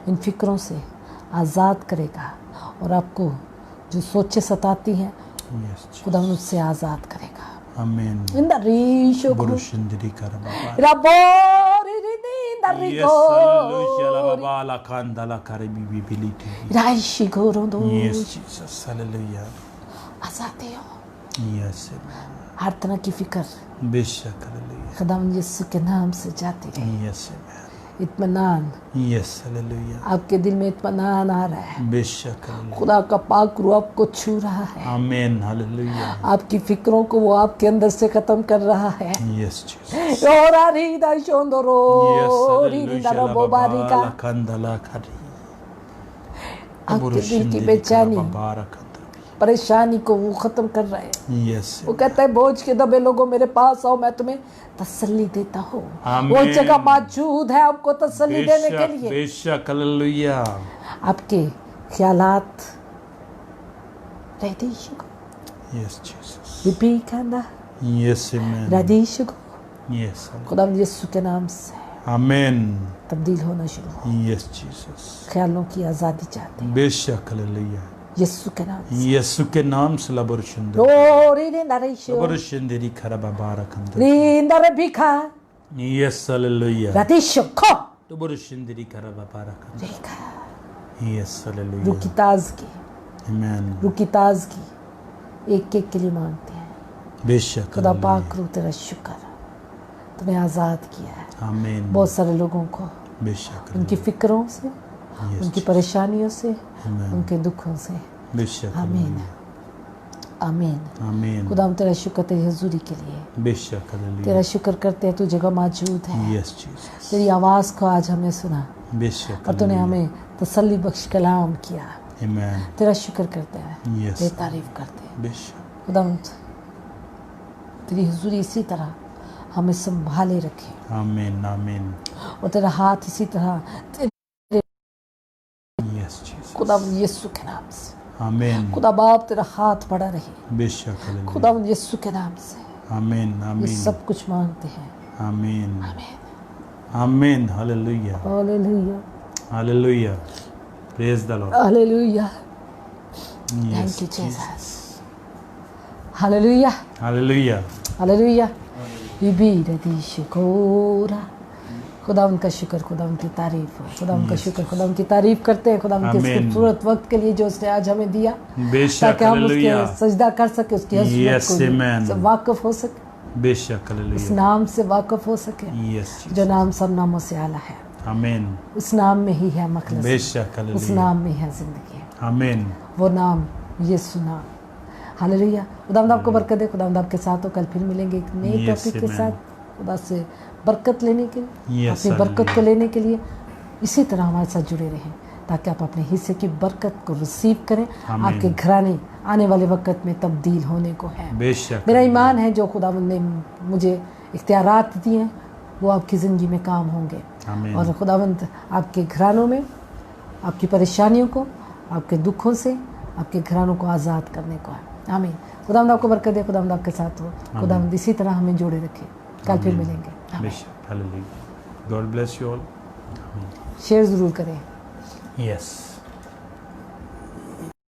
इन फिक्रों से आज़ाद करेगा, और आपको जो सोचें सताती हैं yes, Jesus. खुदावंद उससे आज़ाद करेगा। Amen. इन द रीशो को Burushindiri karababara. रबोरी रिदी इन द Yes, hallelujah. La रिगो baba la kanda la karibi bibiliti. राइशी गोरों दो Yes, Jesus. Hallelujah. आज़ादी हो। Yes, amen. हर तरह की फिक्र बेशक, hallelujah. खुदावंद यीशु के नाम से जाती रहे। Yes, amen. इत्मीनान, Yes, hallelujah. आपके दिल में इत्मीनान आ रहा है। बेशक, hallelujah. खुदा का पाक रूह आपको छू रहा है। Amen, hallelujah. आपकी फिक्रों को वो आपके अंदर से खत्म कर रहा है। Yes, Jesus. और आरीदा शोंदरो Yes, Rida hallelujah. La रबोबारी baba का la kanda la kari. आपके दिल की Burushindiri बेचैनी, karababara kanda. परेशानी को वो खत्म कर रहा है। Yes. वो कहता है बोझ के दबे लोगों मेरे पास आओ, मैं तुम्हें तसल्ली देता हूँ। आमीन। वो जगह मौजूद है आपको तसल्ली देने के बेशक, लिए। बेशक, hallelujah. आपके ख्यालात रदीश को Yes, Jesus. रिपी कहना Yes, amen. रदीश को Yes, खुदा यीशु के नाम से amen. तब्दील होना शुरू हो। Yes, Jesus. ख्यालों की आज़ादी चाहते हैं बेशक, hallelujah. यीशु के नाम से। यीशु के नाम से लबरशुंदरी रोरी ने नरेशो लबरशुंदरी खरबाबारा कंद. रींदर बिखा Yes, hallelujah. रदीशो को लबरशुंदरी खरबाबारा कंद. देखा Yes, hallelujah. रुकी ताजगी, Amen. रुकी ताजगी एक एक के लिए मांगते हैं। बेशक, खुदा hallelujah. पाक रू तेरा शुक्र, तुम्हें आज़ाद किया है। Amen. बहुत सारे लोगों को बेशक, उनकी फिक्रों से, Yes, उनकी परेशानियों से, Amen. उनके दुखों से। बेशक, आमीन आमीन। Amen. खुदा हम तेरा शुक्र तेरी हजूरी के लिए, बेशक, hallelujah. तेरा शुक्र करते हैं तू जगह मौजूद है। Yes, Jesus. तेरी आवाज़ को आज हमने सुना बेशक, और तूने hallelujah. हमें तसल्ली बख्श कलाम किया। Amen. तेरा शुक्र करते हैं, Yes. तेरी तारीफ करते हैं। बेशक, खुदा तेरी हजूरी इसी तरह हमें संभाले रखे, Amen, Amen. और तेरा हाथ इसी तरह Yes, Jesus. खुदा यीशु के नाम से। Amen. खुदा बाप तेरा हाथ बढ़ा रहे, बेशक, hallelujah. खुदा यीशु के नाम से। Amen, ये Amen. सब कुछ मांगते हैं। Amen. आमीन। Amen. Hallelujah. Hallelujah Hallelujah. Praise the Lord. Hallelujah. Yes, thank you Jesus. Jesus. Hallelujah Hallelujah. Hallelujah. बिबी रदीश कोरा खुदा उनका शुक्र, खुदा उनकी तारीफ हो, खुदा उनका शुक्र, खुदा उनकी तारीफ करते हैं खुदा उनके इस आमीन। खूबसूरत वक्त के लिए जो उसने आज हमें दिया, बेशक ताकि हम हालेलुया, उसके सजदा कर सके, उसकी Yes, अजमत amen. को से वाकिफ हो सके, बेशक उस हालेलुया, नाम से वाकिफ हो सके यस जो नाम सब नामों से आला है। आमीन, उस नाम में ही है मखलस, बेशक उस हालेलुया, नाम में है जिंदगी, आमीन, वो नाम यीशु नाम। हालेलुया। खुदावंद आपको बरकत दे, खुदावंद आपके साथ हो। कल फिर मिलेंगे एक नए Yes, टॉपिक के amen. साथ, खुदा से बरकत लेने के लिए, Yes, अपनी बरकत को hallelujah. लेने के लिए इसी तरह हमारे साथ जुड़े रहें, ताकि आप अपने हिस्से की बरकत को रिसीव करें। आमीन। आपके घराने आने वाले वक्त में तब्दील होने को है। बेशक मेरा ईमान है जो खुदावंद ने मुझे इख्तियारात दिए हैं वो आपकी ज़िंदगी में काम होंगे, आमीन, और खुदावंद आपके घरानों में आपकी परेशानियों को, आपके दुखों से आपके घरानों को आज़ाद करने को है। आमीन। खुदावंद आपको बरकत दे, खुदावंद आपके साथ हो, खुदावंद इसी तरह हमें जोड़े रखे। कल फिर आमीन। मिलेंगे। आमीन। बेशक hallelujah, God bless you all, share ज़रूर करें। यस।